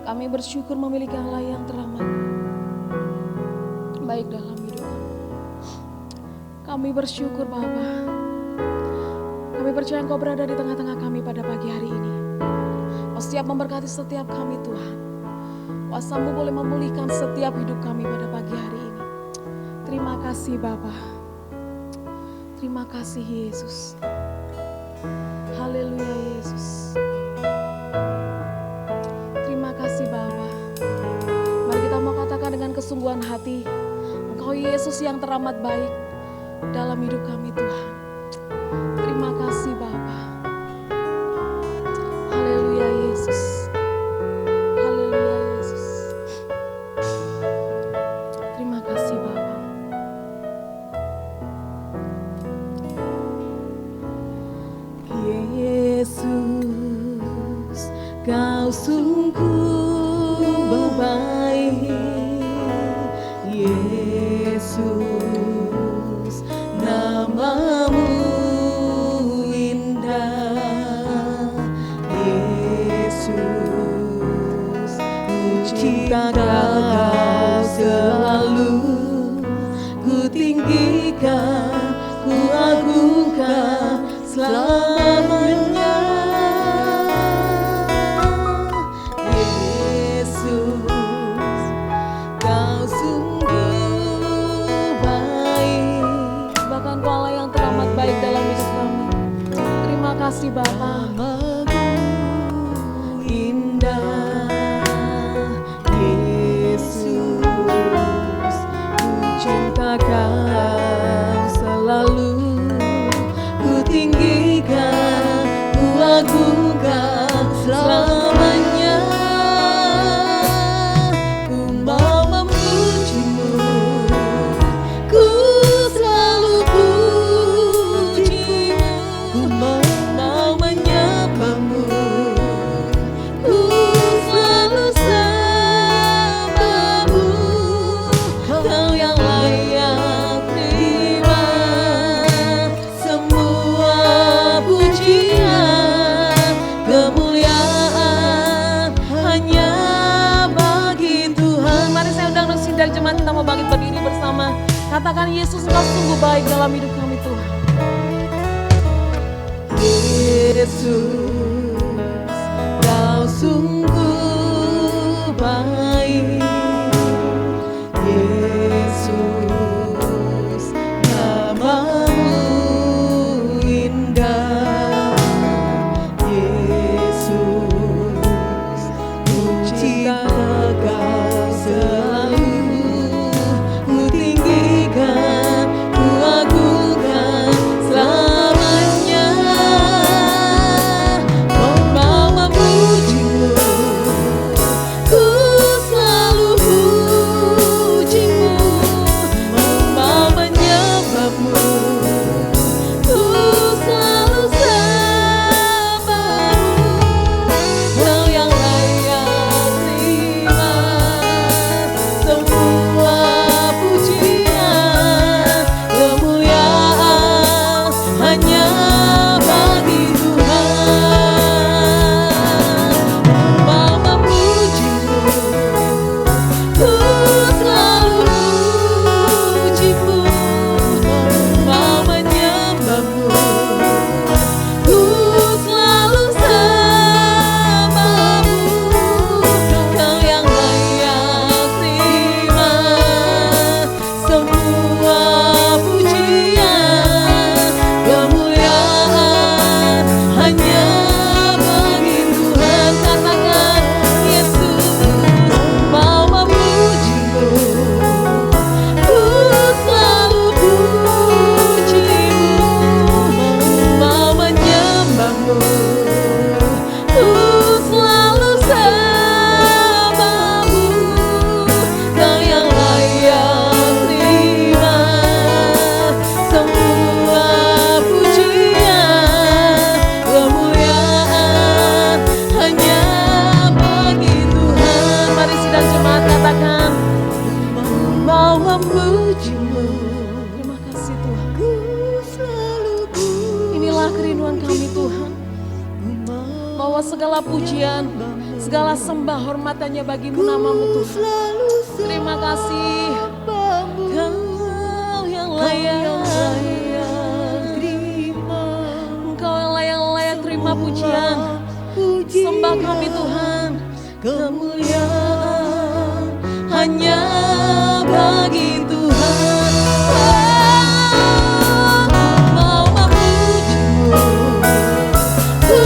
Kami bersyukur memiliki Allah yang teramat baik dalam hidup kami. Kami bersyukur Bapa. Kami percaya Engkau berada di tengah-tengah kami pada pagi hari ini. Kau siap memberkati setiap kami Tuhan. Kuasa-Mu boleh memulihkan setiap hidup kami pada pagi hari ini. Terima kasih Bapa. Terima kasih Yesus. Haleluya Yesus. Terima kasih Bapa. Mari kita mau katakan dengan kesungguhan hati, Engkau Yesus yang teramat baik dalam hidup kami Tuhan. Terima kasih Bapa. Haleluya Yesus. Haleluya Yesus. Terima kasih Bapa. Yesus, Kau sungguh baik. Yesus, nama-Mu indah. Yesus, ku cinta Kau selalu, ku tinggikan, ku agungkan selamanya. Yesus, Kau sungguh baik. Bahkan Kau Allah yang teramat baik dalam hidup kami. Terima kasih Bapa. Indah Yesus, ku cinta Kau selalu, ku tinggikan, ku agungkan selamanya. Ku mau memuji-Mu, ku selalu puji-Mu. Ku mau menyembah-Mu, ku selalu sembah-Mu. Kau yang layak terima semua pujian, kemuliaan hanya bagi Tuhan. Mari saya undang dari jemaat kita mau bangkit berdiri bersama. Katakan Yesus Engkau sungguh baik dalam hidup kami Tuhan. Yesus, Kau sungguh baik. Yesus, nama-Mu indah. Yesus, ku cinta Kau selalu, ku tinggikan, ku agungkan selamanya. Mau memuji-Mu, ku selalu puji-Mu. Mau menyembah-Mu, ku selalu sembah-Mu. Kau yang layak terima semua pujian, kemuliaan hanya bagi Tuhan. Mau memuji-Mu, ku selalu puji-Mu. Mau menyembah-Mu, ku selalu sembah-Mu. Kau yang layak terima semua pujian, kemuliaan hanya bagi Tuhan. Katakan Yesus, mau memuji-Mu, ku selalu puji-Mu. Mau menyembah-Mu, ku selalu sembah-Mu. Kau yang layak terima semua pujian, kemuliaan hanya bagi Tuhan. Mari sidang jemaat katakan, mau memuji-Mu. Terima kasih Tuhan. Inilah kerinduan kami Tuhan, bahwa segala pujian, Segala sembah hormat hanya bagimu namamu Tuhan. Terima kasih. Kau yang layak terima. Engkau yang layak terima pujian. Sembah kami Tuhan. Kemuliaan hanya bagi Tuhan. Mau memujimu, ku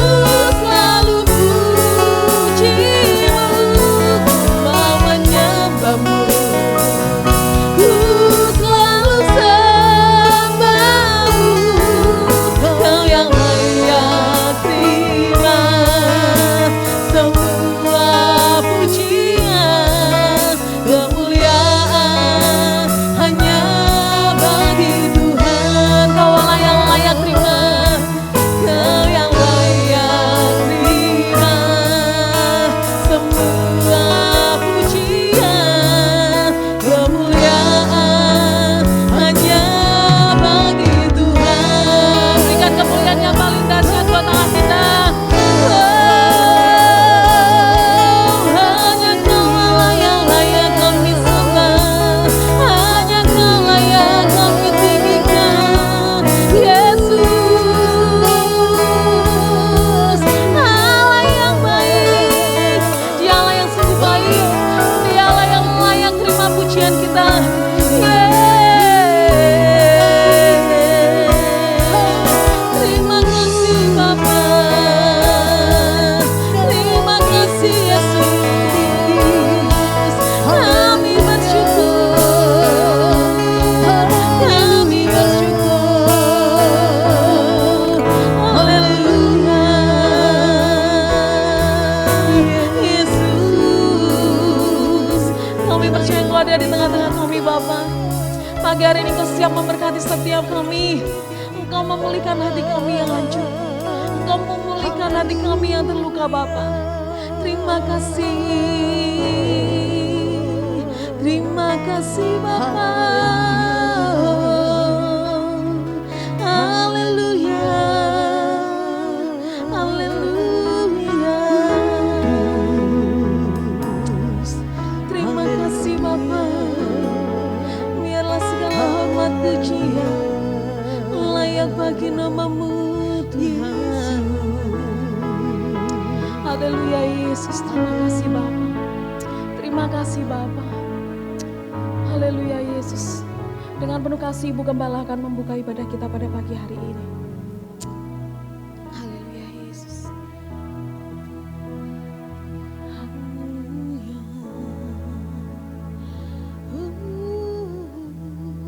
selalu pujimu. Mau menyembahmu, ku selalu sembahmu. Kau yang layak terima semua pujian. Kemuliaan hanya bagi Tuhan. Kau yang layak terima. Kau yang layak terima semua pujian. Kemuliaan hanya bagi Tuhan. Berikan kemuliaan yang paling dahsyat buat Allah kita. Hanya Kaulah yang layak kami sembah. Hanya Kaulah yang kami tinggikan. Yesus, Allah yang baik. Dialah yang sungguh baik. Dialah yang layak terima pujian kita. Terima kasih Bapa. Terima kasih Yesus. Kami bersyukur. Kami bersyukur. Haleluya. Yesus, kami percaya Engkau ada di tengah-tengah kami Bapa. Pagi hari ini Engkau siap memberkati setiap kami. Engkau memulihkan hati kami yang hancur. Engkau memulihkan hati kami yang terluka Bapa. Terima kasih. Terima kasih Bapa. Haleluya. Haleluya. Terima kasih Bapa. Biarlah segala hormat pujian layak bagi namamu Tuhan. Haleluya Yesus. Terima kasih Bapa. Terima kasih Bapa. Haleluya Yesus. Dengan penuh kasih Ibu Gembala akan membuka ibadah kita pada pagi hari ini. Haleluya Yesus.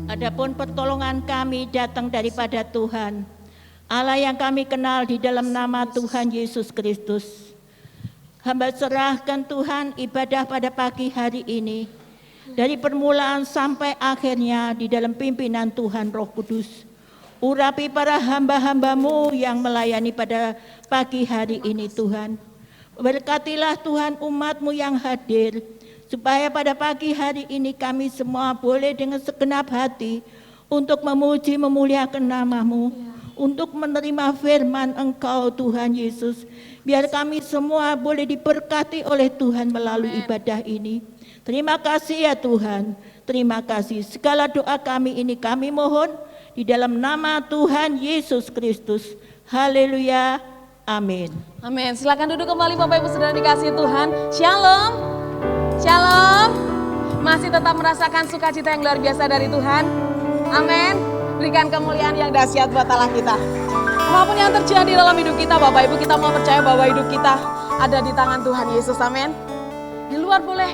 Adapun pertolongan kami datang daripada Tuhan, Allah yang kami kenal di dalam nama Tuhan Yesus Kristus. Hamba serahkan Tuhan ibadah pada pagi hari ini, dari permulaan sampai akhirnya di dalam pimpinan Tuhan Roh Kudus. Urapi para hamba-hambamu yang melayani pada pagi hari ini Tuhan. Berkatilah Tuhan umat-Mu yang hadir, supaya pada pagi hari ini kami semua boleh dengan segenap hati untuk memuji memuliakan nama-Mu, untuk menerima firman Engkau Tuhan Yesus. Biar kami semua boleh diberkati oleh Tuhan melalui ibadah ini. Terima kasih ya Tuhan, terima kasih. Segala doa kami ini kami mohon di dalam nama Tuhan Yesus Kristus. Haleluya, amin. Amin. Silakan duduk kembali Bapak Ibu Saudara dikasihi Tuhan. Shalom. Shalom. Masih tetap merasakan sukacita yang luar biasa dari Tuhan. Amin. Berikan kemuliaan yang dahsyat buat Allah kita. Apapun yang terjadi dalam hidup kita Bapak Ibu, kita mau percaya bahwa hidup kita ada di tangan Tuhan Yesus. Amin. Di luar boleh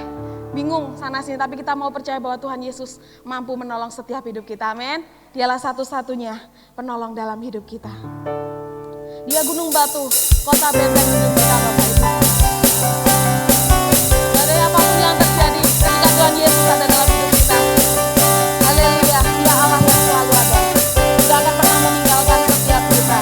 bingung sana sini, tapi kita mau percaya bahwa Tuhan Yesus mampu menolong setiap hidup kita. Amin. Dialah satu-satunya penolong dalam hidup kita. Dia gunung batu, kota benteng hidup kita Bapak Ibu. Ada apapun yang terjadi ketika Tuhan Yesus ada dalam hidup kita. Haleluya, Dia Allah yang selalu ada. Tidak akan pernah meninggalkan setiap kita.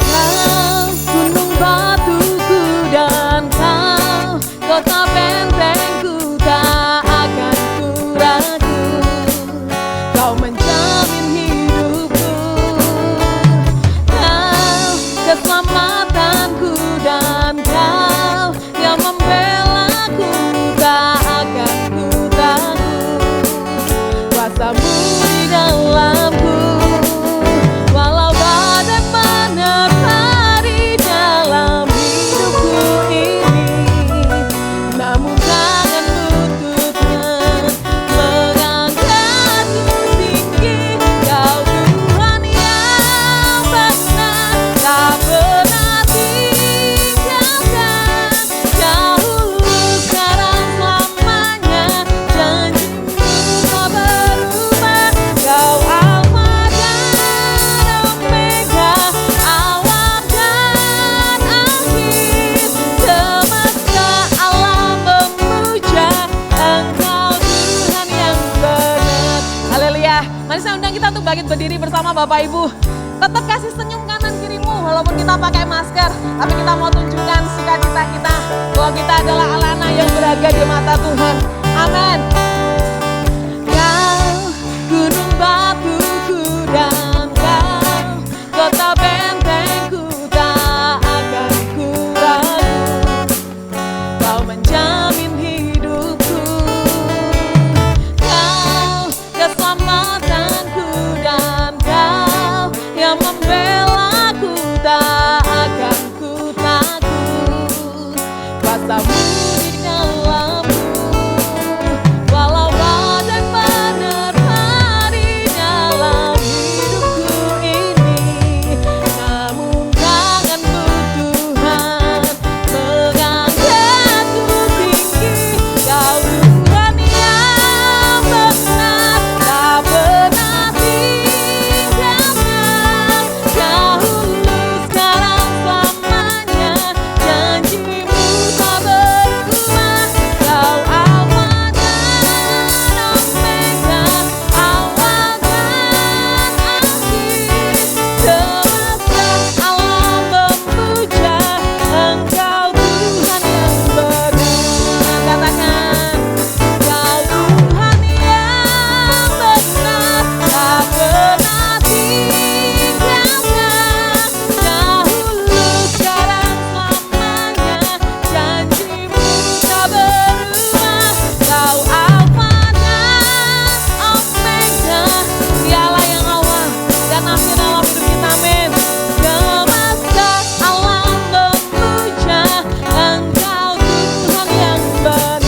Kau gunung batuku dan kau kota bentengku, tak akan ku ragu. Kau menjamin hidupku bersama Bapak Ibu. Tetap kasih senyum kanan kirimu walaupun kita pakai masker. Tapi kita mau tunjukkan sukacita kita bahwa kita adalah anak-anak yang berharga di mata Tuhan. Amin. Kau gunung batuku dan kau kota bentengku tak akan ku ragu. Kau menjamin hidupku. Kau keselamatanku dan kau yang membelaku tak akan ku takut. Kuasamu di dalamku walau badai menerpa di dalam hidupku ini. Namun tanganmu Tuhan mengangkatku tinggi. Kau Tuhan yang benar, tak pernah tinggalkan. Dahulu sekarang selamanya, janjimu tak berubah. Kau Alfa dan Omega, awal dan akhir. Semesta alam memuja Engkau Tuhan yang benar. Katakan, Kau Tuhan yang benar, tak pernah tinggalkan. Dahulu sekarang selamanya, janjimu tak berubah. Kau Alfa dan Omega, Dialah yang awal dan akhir dalam hidup kita. Amin. Semesta alam memuja Engkau Tuhan yang benar.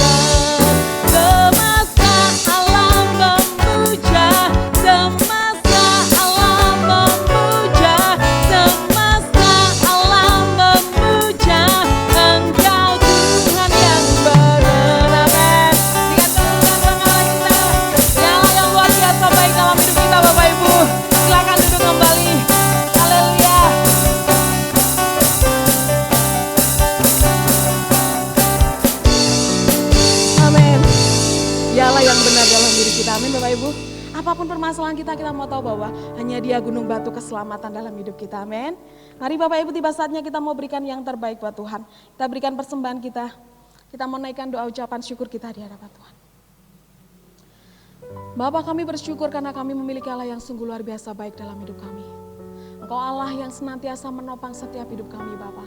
Semesta alam memuja, semesta alam memuja, semesta alam memuja Engkau Tuhan yang benar. Amin. Dikatakan bangga kita, Dialah yang luar biasa baik dalam hidup kita Bapak Ibu. Silakan duduk kembali. Haleluya. Amin. Dialah yang benar dalam diri kita. Amin Bapak Ibu. Apapun permasalahan kita, kita mau tahu bahwa hanya Dia gunung batu keselamatan dalam hidup kita. Amin. Mari Bapak Ibu, tiba saatnya kita mau berikan yang terbaik buat Tuhan. Kita berikan persembahan kita. Kita mau naikkan doa ucapan syukur kita di hadapan Tuhan. Bapa, kami bersyukur karena kami memiliki Allah yang sungguh luar biasa baik dalam hidup kami. Engkau Allah yang senantiasa menopang setiap hidup kami Bapa.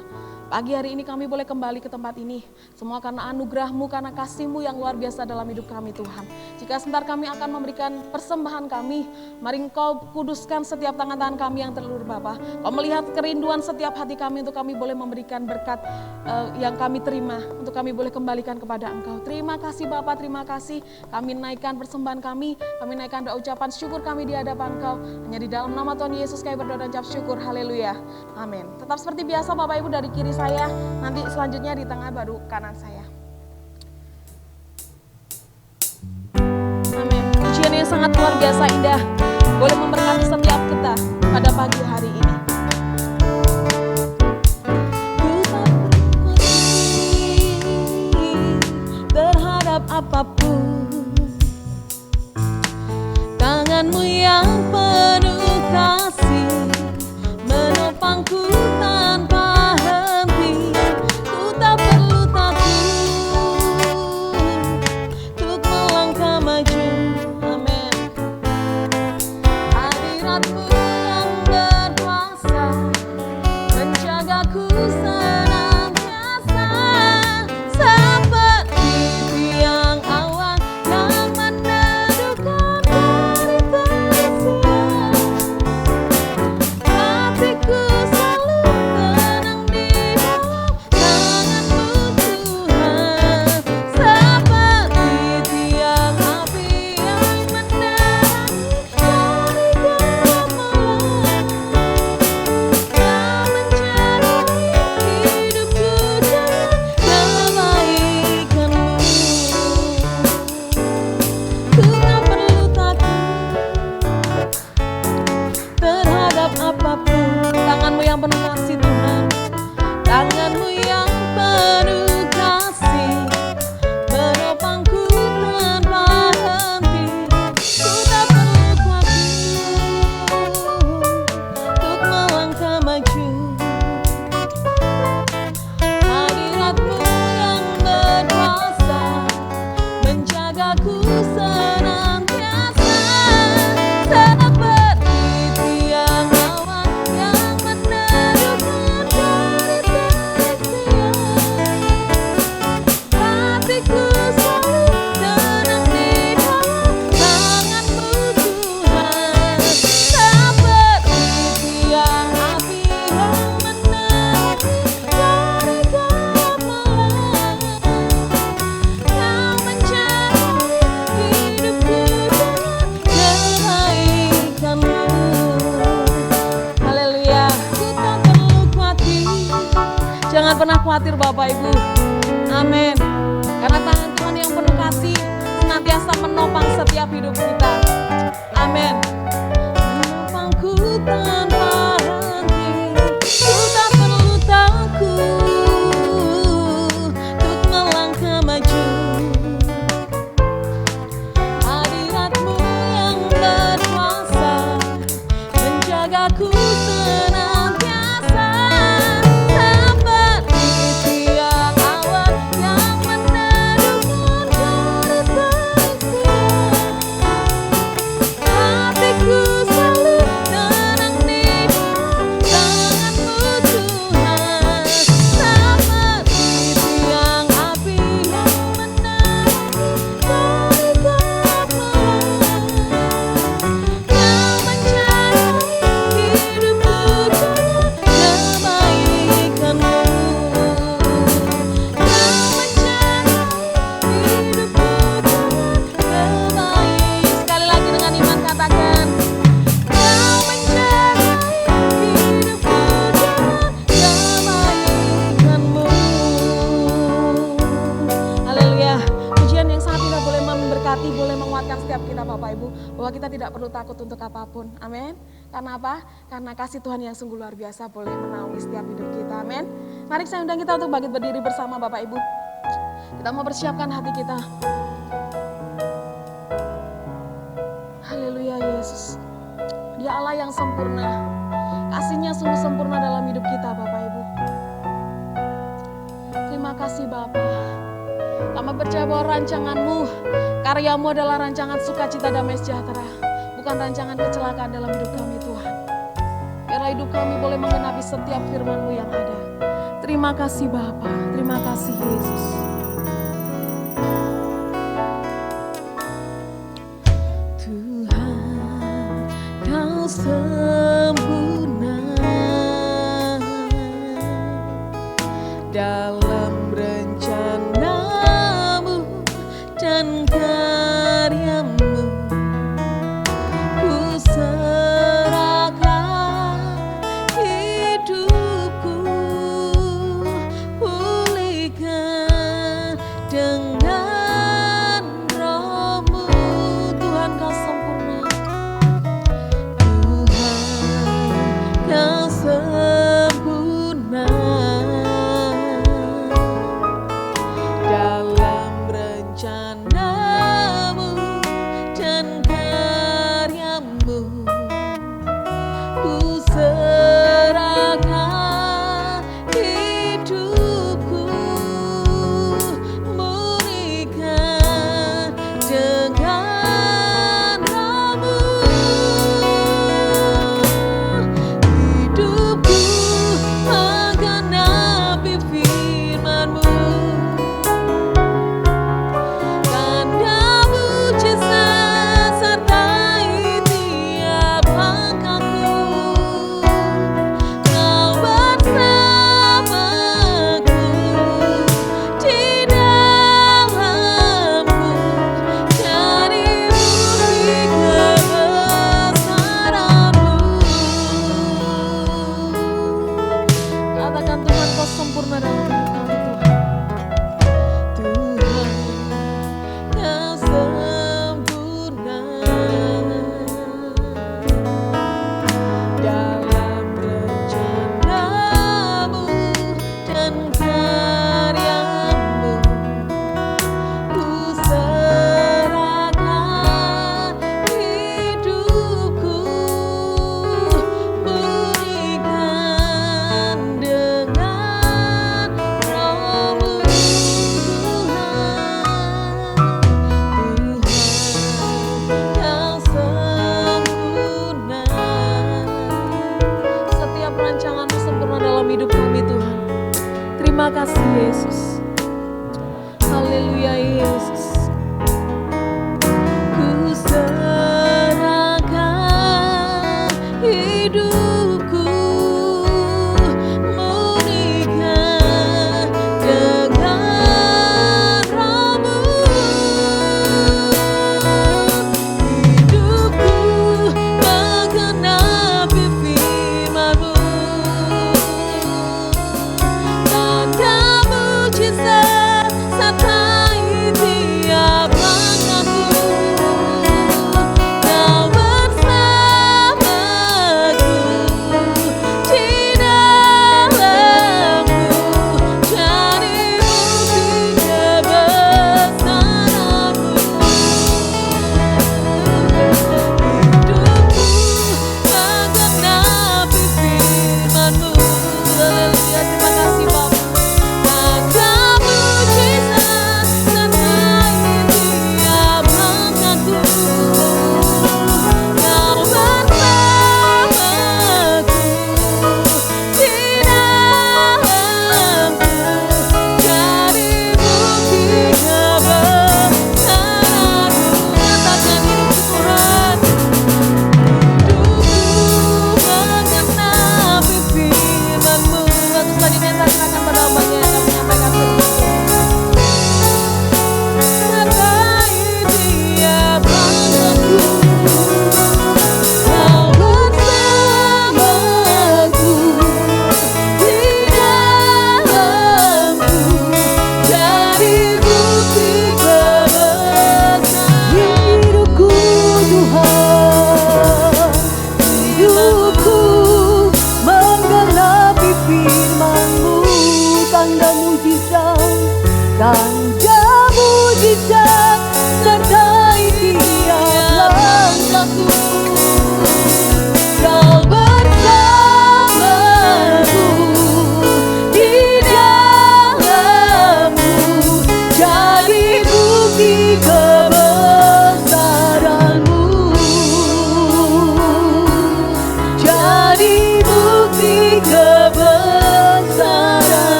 Pagi hari ini kami boleh kembali ke tempat ini. Semua karena anugerah-Mu, karena kasih-Mu yang luar biasa dalam hidup kami Tuhan. Jika sebentar kami akan memberikan persembahan kami, mari Engkau kuduskan setiap tangan-tangan kami yang terulur Bapa. Kau melihat kerinduan setiap hati kami untuk kami boleh memberikan berkat yang kami terima. Untuk kami boleh kembalikan kepada Engkau. Terima kasih Bapa, terima kasih. Kami naikkan persembahan kami naikkan doa ucapan syukur kami di hadapan Engkau. Hanya di dalam nama Tuhan Yesus kami berdoa dan ucap syukur. Haleluya. Amin. Tetap seperti biasa Bapak Ibu, dari kiri saya, nanti selanjutnya di tengah, baru kanan saya. Amin. Pujian yang sangat luar biasa indah boleh memberkati setiap kita pada pagi hari ini. Ku tak berkuasa terhadap apapun, tangan-Mu yang penuh kasih menopangku tanpa henti. Ku tak perlu takut untuk melangkah maju. Amin. Hadirat-Mu yang berkuasa menjagaku senantiasa, seperti tiang awan yang meneduhkan dari tersiar. Hatiku selalu Jangan pernah khawatir Bapak Ibu. Amin. Karena tangan Tuhan yang penuh kasih senantiasa menopang setiap hidup kita. Amin. Menopangku tanpa henti, ku tak perlu takut untuk melangkah maju. Hadiratmu yang berkuasa menjagaku senantiasa, seperti tiang awan yang meneduhkan garis-garisku. Hatiku selalu tenang di tangan-Mu Tuhan, seperti tiang api yang menerangi dari gelap malam. Kau mencari hidupku dengan kebaikan-Mu. Kau mencari hidupku dengan kebaikan. Sekali lagi dengan iman katakan, Kau mencari hidupku dengan kebaikan-Mu. Haleluya. Pujian yang sangat indah boleh memberkati, boleh menguatkan setiap kita Bapak Ibu, bahwa kita tidak perlu takut untuk apapun. Amin. Karena apa? Karena kasih Tuhan yang sungguh luar biasa boleh menaungi setiap hidup kita. Amin. Mari saya undang kita untuk bangkit berdiri bersama Bapak Ibu. Kita mau persiapkan hati kita. Haleluya Yesus. Dia Allah yang sempurna. Kasih-Nya sungguh sempurna dalam hidup kita Bapak Ibu. Terima kasih Bapa. Kami percaya bahwa rancangan-Mu, karya-Mu adalah rancangan sukacita damai sejahtera, bukan rancangan kecelakaan dalam hidup kami Tuhan. Biarlah hidup kami boleh menggenapi setiap firman-Mu yang ada. Terima kasih Bapa, terima kasih Yesus. Tuhan, Kau sempurna dalam rencana-Mu dan karya-Mu. Ku serahkan hidupku, pulihkan dengan Roh-Mu. Tuhan Kau sempurna. Tuhan Kau sempurna dalam rencana-Mu dan karya-Mu. Ku serahkan hidupku, murnikan dengan Roh-Mu. Hidupku menggenapi firman-Mu, tanda mujizat sertai tiap langkahku. Kau bersamaku di dalamku, jadi bukti kebesaran-Mu. Katakan Tuhan Kau sempurna dalam hidup kami Tuhan. Tuhan Kau sempurna dalam rencana-Mu dan karya-Mu. Ku serahkan hidupku, murnikan dengan Roh-Mu. Tuhan, Kau sempurna. Setiap rancangan-Mu sempurna dalam hidup kami Tuhan. Terima kasih Yesus. Haleluya Yesus. Ku serahkan hidupku, murnikan dengan Roh-Mu. Hidupku menggenapi firman-Mu,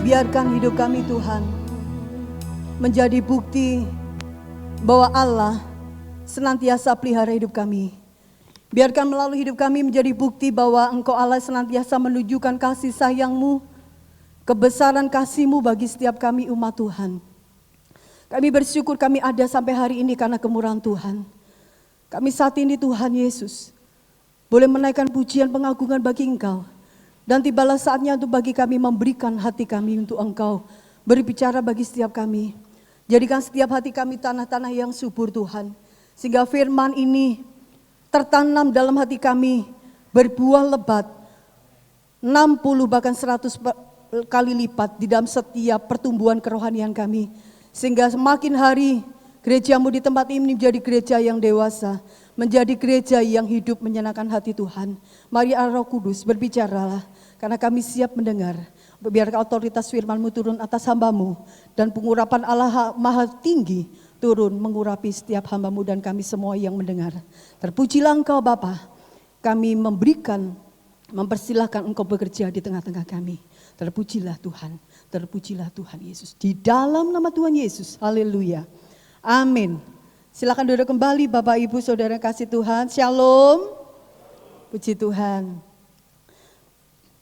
biarkan hidup kami Tuhan menjadi bukti bahwa Allah senantiasa pelihara hidup kami. Biarkan melalui hidup kami menjadi bukti bahwa Engkau Allah senantiasa menunjukkan kasih sayang-Mu, kebesaran kasih-Mu bagi setiap kami umat Tuhan. Kami bersyukur kami ada sampai hari ini karena kemurahan Tuhan. Kami saat ini Tuhan Yesus boleh menaikkan pujian pengagungan bagi Engkau. Dan tibalah saatnya untuk bagi kami memberikan hati kami untuk Engkau. Berbicara bagi setiap kami. Jadikan setiap hati kami tanah-tanah yang subur Tuhan. Sehingga firman ini tertanam dalam hati kami, berbuah lebat 60 bahkan 100 kali lipat di dalam setiap pertumbuhan kerohanian kami. Sehingga semakin hari gereja-Mu di tempat ini menjadi gereja yang dewasa, menjadi gereja yang hidup menyenangkan hati Tuhan. Mari Allah Roh Kudus berbicaralah, karena kami siap mendengar. Biar otoritas firman-Mu turun atas hamba-Mu, dan pengurapan Allah Maha Tinggi turun mengurapi setiap hamba-Mu dan kami semua yang mendengar. Terpujilah Engkau Bapa, kami mempersilahkan Engkau bekerja di tengah-tengah kami. Terpujilah Tuhan Yesus. Di dalam nama Tuhan Yesus, haleluya, amin. Silakan duduk kembali Bapak Ibu Saudara kasih Tuhan, shalom, puji Tuhan.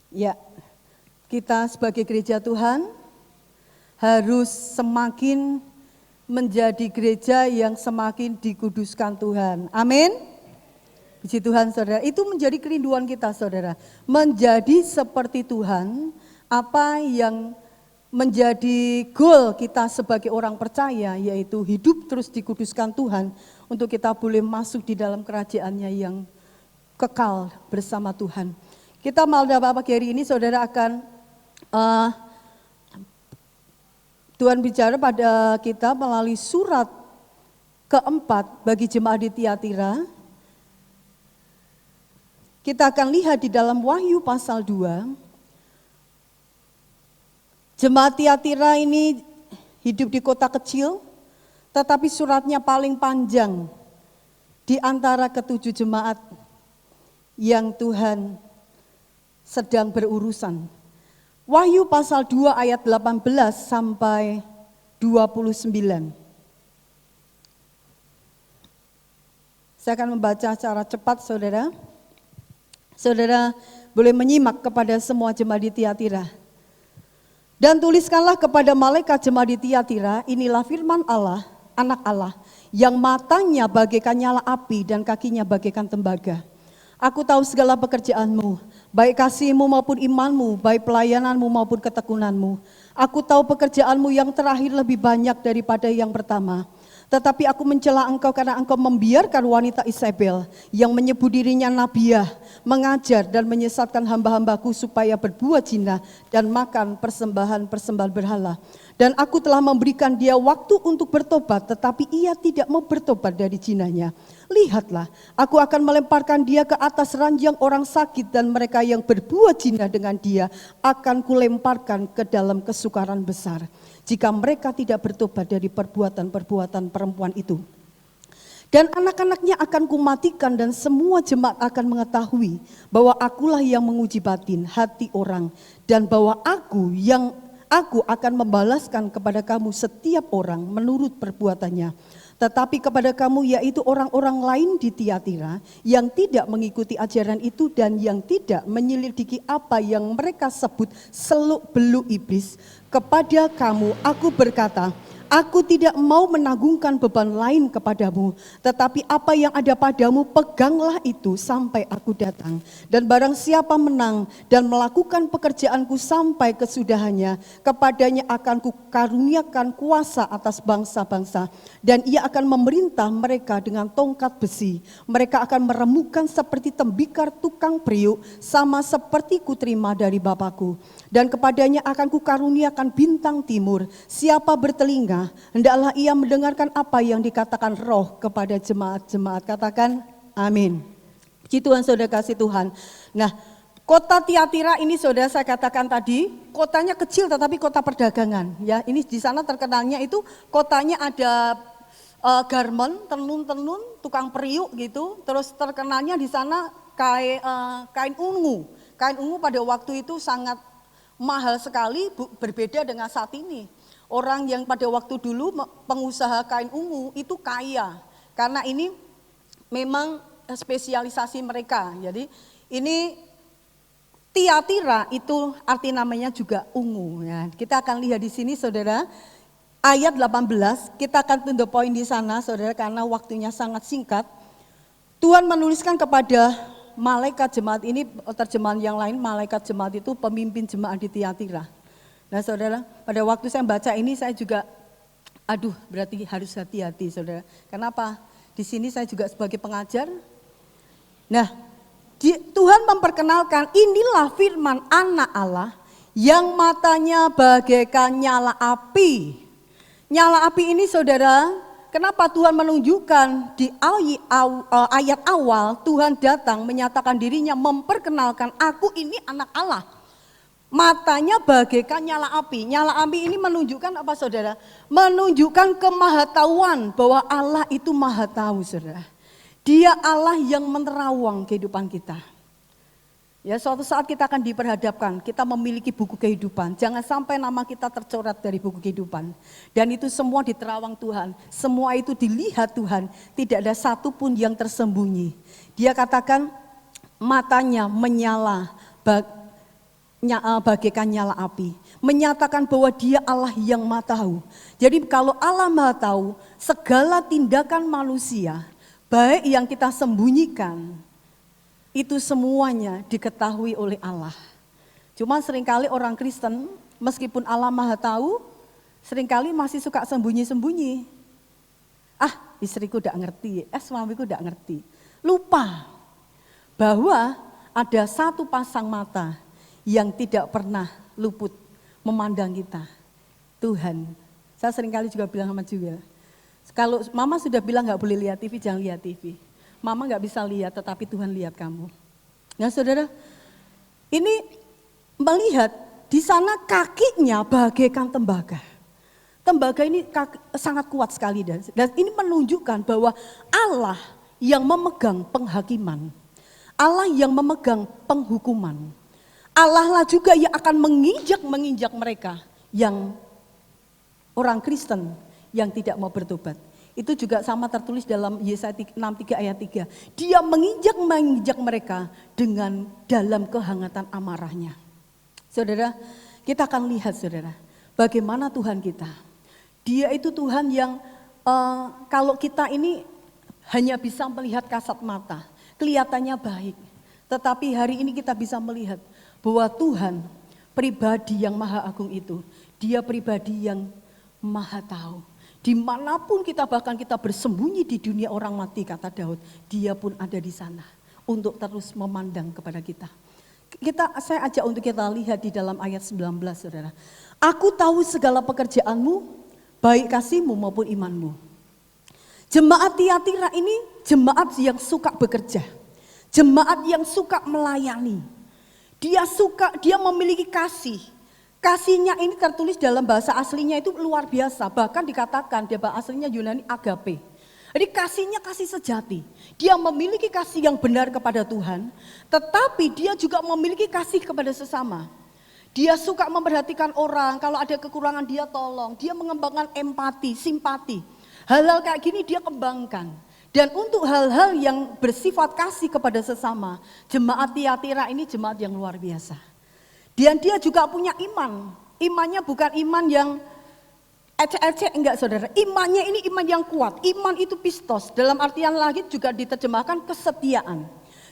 Ya, kita sebagai gereja Tuhan harus semakin menjadi gereja yang semakin dikuduskan Tuhan. Amin. Puji Tuhan saudara. Itu menjadi kerinduan kita saudara. Menjadi seperti Tuhan. Apa yang menjadi goal kita sebagai orang percaya. Yaitu hidup terus dikuduskan Tuhan. Untuk kita boleh masuk di dalam kerajaannya yang kekal bersama Tuhan. Kita malam pagi hari ini saudara akan Tuhan bicara pada kita melalui surat keempat bagi jemaat di Tiatira. Kita akan lihat di dalam Wahyu pasal 2. Jemaat Tiatira ini hidup di kota kecil, tetapi suratnya paling panjang di antara ketujuh jemaat yang Tuhan sedang berurusan. Wahyu pasal 2 ayat 18 sampai 29. Saya akan membaca secara cepat saudara. Saudara boleh menyimak kepada semua jemaat di Tiatira. Dan tuliskanlah kepada malaikat jemaat di Tiatira, inilah firman Allah, anak Allah, yang matanya bagaikan nyala api dan kakinya bagaikan tembaga. Aku tahu segala pekerjaanmu, baik kasihmu maupun imanmu, baik pelayananmu maupun ketekunanmu. Aku tahu pekerjaanmu yang terakhir lebih banyak daripada yang pertama. Tetapi aku mencela engkau karena engkau membiarkan wanita Isabel yang menyebut dirinya nabiah, mengajar dan menyesatkan hamba-hambaku supaya berbuat zina dan makan persembahan berhala. Dan aku telah memberikan dia waktu untuk bertobat, tetapi ia tidak mau bertobat dari zinanya. Lihatlah, aku akan melemparkan dia ke atas ranjang orang sakit dan mereka yang berbuat zina dengan dia akan kulemparkan ke dalam kesukaran besar. Jika mereka tidak bertobat dari perbuatan-perbuatan perempuan itu. Dan anak-anaknya akan kumatikan dan semua jemaat akan mengetahui bahwa akulah yang menguji batin hati orang. Dan bahwa aku akan membalaskan kepada kamu setiap orang menurut perbuatannya. Tetapi kepada kamu yaitu orang-orang lain di Tiatira yang tidak mengikuti ajaran itu dan yang tidak menyelidiki apa yang mereka sebut seluk-beluk iblis. Kepada kamu aku berkata, aku tidak mau menanggungkan beban lain kepadamu, tetapi apa yang ada padamu peganglah itu sampai aku datang. Dan barang siapa menang dan melakukan pekerjaanku sampai kesudahannya, kepadanya akan kukaruniakan kuasa atas bangsa-bangsa, dan ia akan memerintah mereka dengan tongkat besi. Mereka akan meremukkan seperti tembikar tukang periuk, sama seperti kuterima dari Bapakku. Dan kepadanya akan kukaruniakan bintang timur. Siapa bertelinga, hendaklah ia mendengarkan apa yang dikatakan Roh kepada jemaat-jemaat. Katakan amin. Puji Tuhan, saudara kasih Tuhan. Nah, kota Tiatira ini saudara saya katakan tadi, kotanya kecil tetapi kota perdagangan. Ya, ini di sana terkenalnya itu kotanya ada garmen, tenun-tenun, tukang periuk gitu. Terus terkenalnya di sana kain ungu. Kain ungu pada waktu itu sangat mahal sekali, berbeda dengan saat ini. Orang yang pada waktu dulu pengusaha kain ungu itu kaya, karena ini memang spesialisasi mereka. Jadi ini Tiatira itu arti namanya juga ungu. Ya. Kita akan lihat di sini saudara, ayat 18, kita akan to the point di sana saudara karena waktunya sangat singkat. Tuhan menuliskan kepada malaikat jemaat ini, terjemahan yang lain malaikat jemaat itu pemimpin jemaat di Tiatira. Nah saudara, pada waktu saya baca ini saya juga, berarti harus hati-hati saudara. Kenapa? Di sini saya juga sebagai pengajar. Nah, Tuhan memperkenalkan inilah firman anak Allah yang matanya bagaikan nyala api. Nyala api ini saudara, kenapa Tuhan menunjukkan di ayat awal Tuhan datang menyatakan dirinya, memperkenalkan aku ini anak Allah. Matanya bagaikan nyala api. Nyala api ini menunjukkan apa saudara? Menunjukkan kemahatauan bahwa Allah itu maha tahu saudara. Dia Allah yang menerawang kehidupan kita. Ya, suatu saat kita akan diperhadapkan, kita memiliki buku kehidupan. Jangan sampai nama kita tercoret dari buku kehidupan. Dan itu semua diterawang Tuhan. Semua itu dilihat Tuhan. Tidak ada satu pun yang tersembunyi. Dia katakan matanya menyala bagaikan nyala api. Menyatakan bahwa dia Allah yang maha tahu. Jadi kalau Allah maha tahu, segala tindakan manusia baik yang kita sembunyikan, itu semuanya diketahui oleh Allah. Cuma seringkali orang Kristen, meskipun Allah maha tahu, seringkali masih suka sembunyi-sembunyi. Istriku udah ngerti, suamiku udah ngerti. Lupa bahwa ada satu pasang mata yang tidak pernah luput memandang kita, Tuhan. Saya seringkali juga bilang sama juga, kalau mama sudah bilang gak boleh lihat TV, jangan lihat TV. Mama gak bisa lihat, tetapi Tuhan lihat kamu. Nah saudara, ini melihat di sana kakinya bagaikan tembaga. Tembaga ini sangat kuat sekali. Dan ini menunjukkan bahwa Allah yang memegang penghakiman. Allah yang memegang penghukuman. Allah lah juga yang akan menginjak mereka yang orang Kristen yang tidak mau bertobat. Itu juga sama tertulis dalam Yesaya 63 ayat 3. Dia menginjak mereka dengan dalam kehangatan amarahnya. Saudara, kita akan lihat saudara, bagaimana Tuhan kita. Dia itu Tuhan yang kalau kita ini hanya bisa melihat kasat mata, kelihatannya baik. Tetapi hari ini kita bisa melihat bahwa Tuhan pribadi yang maha agung itu, dia pribadi yang maha tahu. Dimanapun kita, bahkan kita bersembunyi di dunia orang mati, kata Daud, dia pun ada di sana untuk terus memandang kepada kita. Saya ajak untuk kita lihat di dalam ayat 19 saudara. Aku tahu segala pekerjaanmu, baik kasihmu maupun imanmu. Jemaat Tiatira ini jemaat yang suka bekerja. Jemaat yang suka melayani. Dia memiliki kasih. Kasihnya ini tertulis dalam bahasa aslinya itu luar biasa. Bahkan dikatakan bahasa aslinya Yunani agape. Jadi kasihnya kasih sejati. Dia memiliki kasih yang benar kepada Tuhan. Tetapi dia juga memiliki kasih kepada sesama. Dia suka memperhatikan orang. Kalau ada kekurangan dia tolong. Dia mengembangkan empati, simpati. Hal-hal kayak gini dia kembangkan. Dan untuk hal-hal yang bersifat kasih kepada sesama, jemaat Tiatira ini jemaat yang luar biasa. Dan dia juga punya iman. Imannya bukan iman yang ecek-ecek, enggak saudara. Imannya ini iman yang kuat. Iman itu pistos. Dalam artian lagi juga diterjemahkan kesetiaan.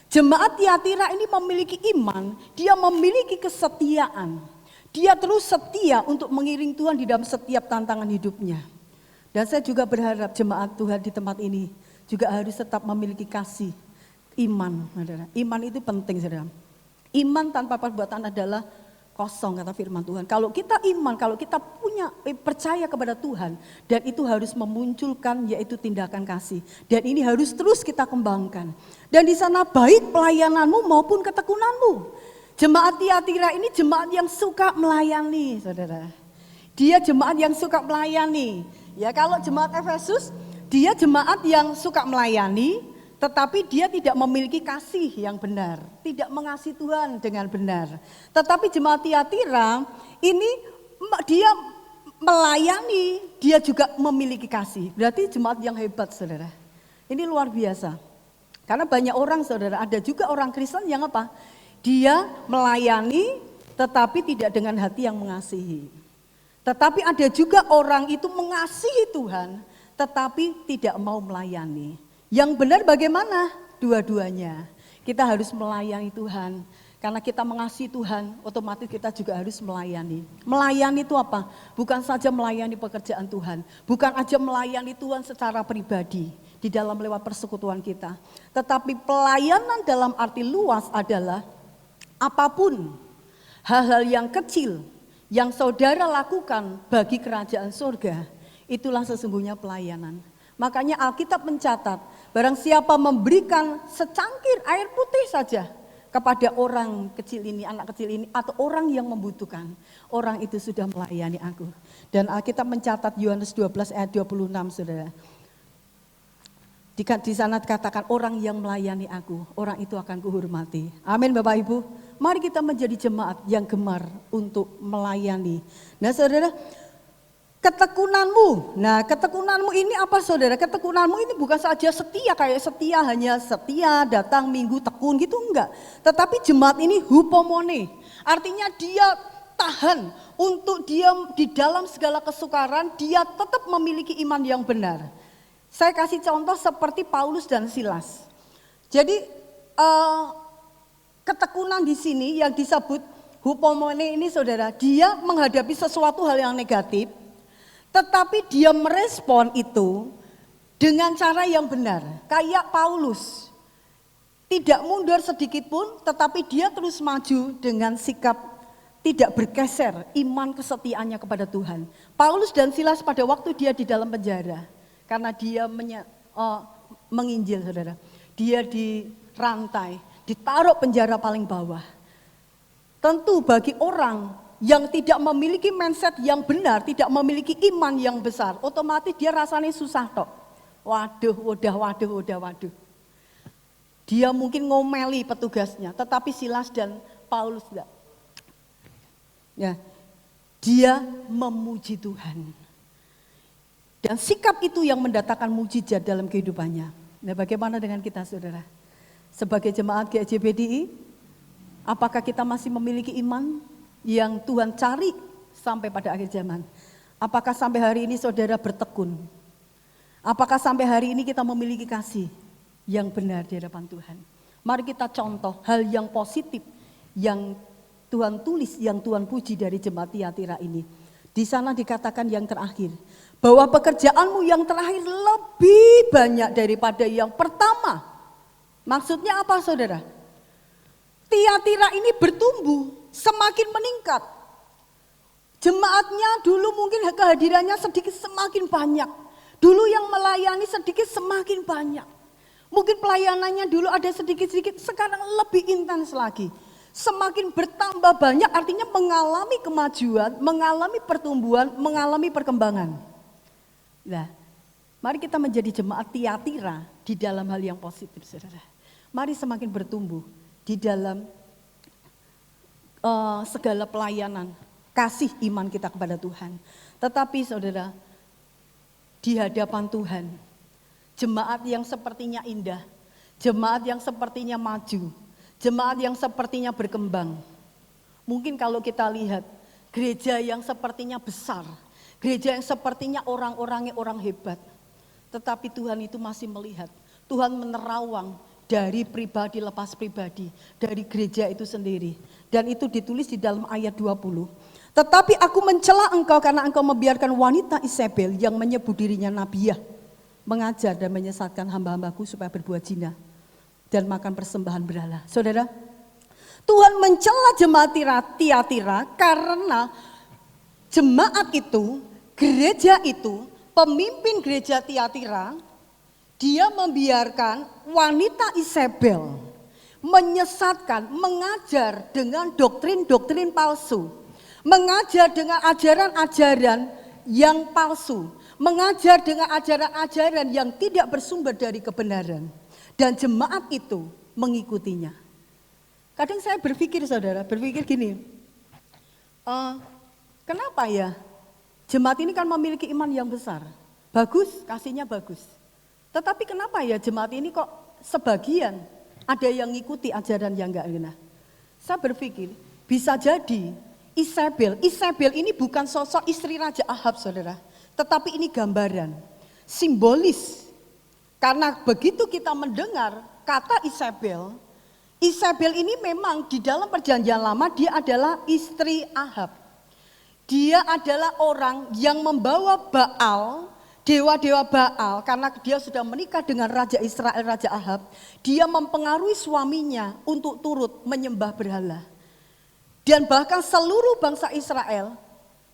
Jemaat Tiatira ini memiliki iman. Dia memiliki kesetiaan. Dia terus setia untuk mengiring Tuhan di dalam setiap tantangan hidupnya. Dan saya juga berharap jemaat Tuhan di tempat ini juga harus tetap memiliki kasih. Iman, saudara. Iman itu penting, saudara. Iman tanpa perbuatan adalah kosong, kata firman Tuhan. Kalau kita iman, kalau kita percaya kepada Tuhan, dan itu harus memunculkan yaitu tindakan kasih. Dan ini harus terus kita kembangkan. Dan di sana baik pelayananmu maupun ketekunanmu. Jemaat Tiatira ini jemaat yang suka melayani, saudara. Dia jemaat yang suka melayani. Ya, kalau jemaat Efesus, dia jemaat yang suka melayani, tetapi dia tidak memiliki kasih yang benar, tidak mengasihi Tuhan dengan benar. Tetapi jemaat Tiatira ini dia melayani, dia juga memiliki kasih. Berarti jemaat yang hebat, saudara. Ini luar biasa. Karena banyak orang, saudara, ada juga orang Kristen yang apa? Dia melayani tetapi tidak dengan hati yang mengasihi. Tetapi ada juga orang itu mengasihi Tuhan tetapi tidak mau melayani. Yang benar bagaimana? Dua-duanya. Kita harus melayani Tuhan. Karena kita mengasihi Tuhan, otomatis kita juga harus melayani. Melayani itu apa? Bukan saja melayani pekerjaan Tuhan. Bukan aja melayani Tuhan secara pribadi. Di dalam lewat persekutuan kita. Tetapi pelayanan dalam arti luas adalah apapun hal-hal yang kecil yang saudara lakukan bagi kerajaan surga, itulah sesungguhnya pelayanan. Makanya Alkitab mencatat, barang siapa memberikan secangkir air putih saja kepada orang kecil ini, anak kecil ini, atau orang yang membutuhkan, orang itu sudah melayani aku. Dan Alkitab mencatat Yohanes 12 ayat 26, saudara. Di sana dikatakan orang yang melayani aku, orang itu akan kuhormati. Amin Bapak Ibu. Mari kita menjadi jemaat yang gemar untuk melayani. Nah saudara, ketekunanmu. Nah ketekunanmu ini apa saudara? Ketekunanmu ini bukan saja setia, kayak setia hanya setia datang minggu tekun gitu, enggak. Tetapi jemaat ini hupomone. Artinya dia tahan untuk dia di dalam segala kesukaran, dia tetap memiliki iman yang benar. Saya kasih contoh seperti Paulus dan Silas. Jadi ketekunan di sini yang disebut hupomone ini saudara, dia menghadapi sesuatu hal yang negatif, tetapi dia merespon itu dengan cara yang benar. Kayak Paulus, tidak mundur sedikit pun, tetapi dia terus maju dengan sikap tidak bergeser iman kesetiaannya kepada Tuhan. Paulus dan Silas pada waktu dia di dalam penjara, karena dia menginjil saudara, dia dirantai, ditaruh penjara paling bawah. Tentu bagi orang yang tidak memiliki mindset yang benar, tidak memiliki iman yang besar, otomatis dia rasanya susah tok. Waduh. Dia mungkin ngomeli petugasnya, tetapi Silas dan Paulus enggak. Ya, dia memuji Tuhan. Dan sikap itu yang mendatangkan mujizat dalam kehidupannya. Nah bagaimana dengan kita saudara? Sebagai jemaat GJBDI, apakah kita masih memiliki iman yang Tuhan cari sampai pada akhir zaman? Apakah sampai hari ini saudara bertekun? Apakah sampai hari ini kita memiliki kasih yang benar di hadapan Tuhan? Mari kita contoh hal yang positif yang Tuhan tulis, yang Tuhan puji dari jemaat Tiatira ini. Di sana dikatakan yang terakhir, bahwa pekerjaanmu yang terakhir lebih banyak daripada yang pertama. Maksudnya apa saudara? Tiatira ini bertumbuh, semakin meningkat. Jemaatnya dulu mungkin kehadirannya sedikit semakin banyak. Dulu yang melayani sedikit semakin banyak. Mungkin pelayanannya dulu ada sedikit-sedikit, sekarang lebih intens lagi. Semakin bertambah banyak artinya mengalami kemajuan, mengalami pertumbuhan, mengalami perkembangan. Nah, mari kita menjadi jemaat Tiatira di dalam hal yang positif, saudara. Mari semakin bertumbuh di dalam segala pelayanan, kasih iman kita kepada Tuhan. Tetapi saudara, di hadapan Tuhan, jemaat yang sepertinya indah, jemaat yang sepertinya maju, jemaat yang sepertinya berkembang. Mungkin kalau kita lihat gereja yang sepertinya besar, gereja yang sepertinya orang-orangnya orang hebat. Tetapi Tuhan itu masih melihat, Tuhan menerawang dari pribadi lepas pribadi, dari gereja itu sendiri. Dan itu ditulis di dalam ayat 20. Tetapi aku mencela engkau karena engkau membiarkan wanita Isabel yang menyebut dirinya Nabiah, mengajar dan menyesatkan hamba-hambaku supaya berbuat zina dan makan persembahan berhala. Saudara, Tuhan mencela jemaat Tiatira karena jemaat itu, gereja itu, pemimpin gereja Tiatira, dia membiarkan wanita Isabel menyesatkan, mengajar dengan doktrin-doktrin palsu, mengajar dengan ajaran-ajaran yang palsu, mengajar dengan ajaran-ajaran yang tidak bersumber dari kebenaran. Dan jemaat itu mengikutinya. Kadang saya berpikir saudara, gini, kenapa ya jemaat ini kan memiliki iman yang besar. Bagus, kasihnya bagus. Tetapi kenapa ya jemaat ini kok sebagian ada yang ngikuti ajaran yang enggak benar. Saya berpikir, bisa jadi Isabel ini bukan sosok istri Raja Ahab saudara. Tetapi ini gambaran, simbolis. Karena begitu kita mendengar kata Isabel ini memang di dalam perjanjian lama dia adalah istri Ahab. Dia adalah orang yang membawa Baal, dewa-dewa Baal, karena dia sudah menikah dengan Raja Israel, Raja Ahab. Dia mempengaruhi suaminya untuk turut menyembah berhala. Dan bahkan seluruh bangsa Israel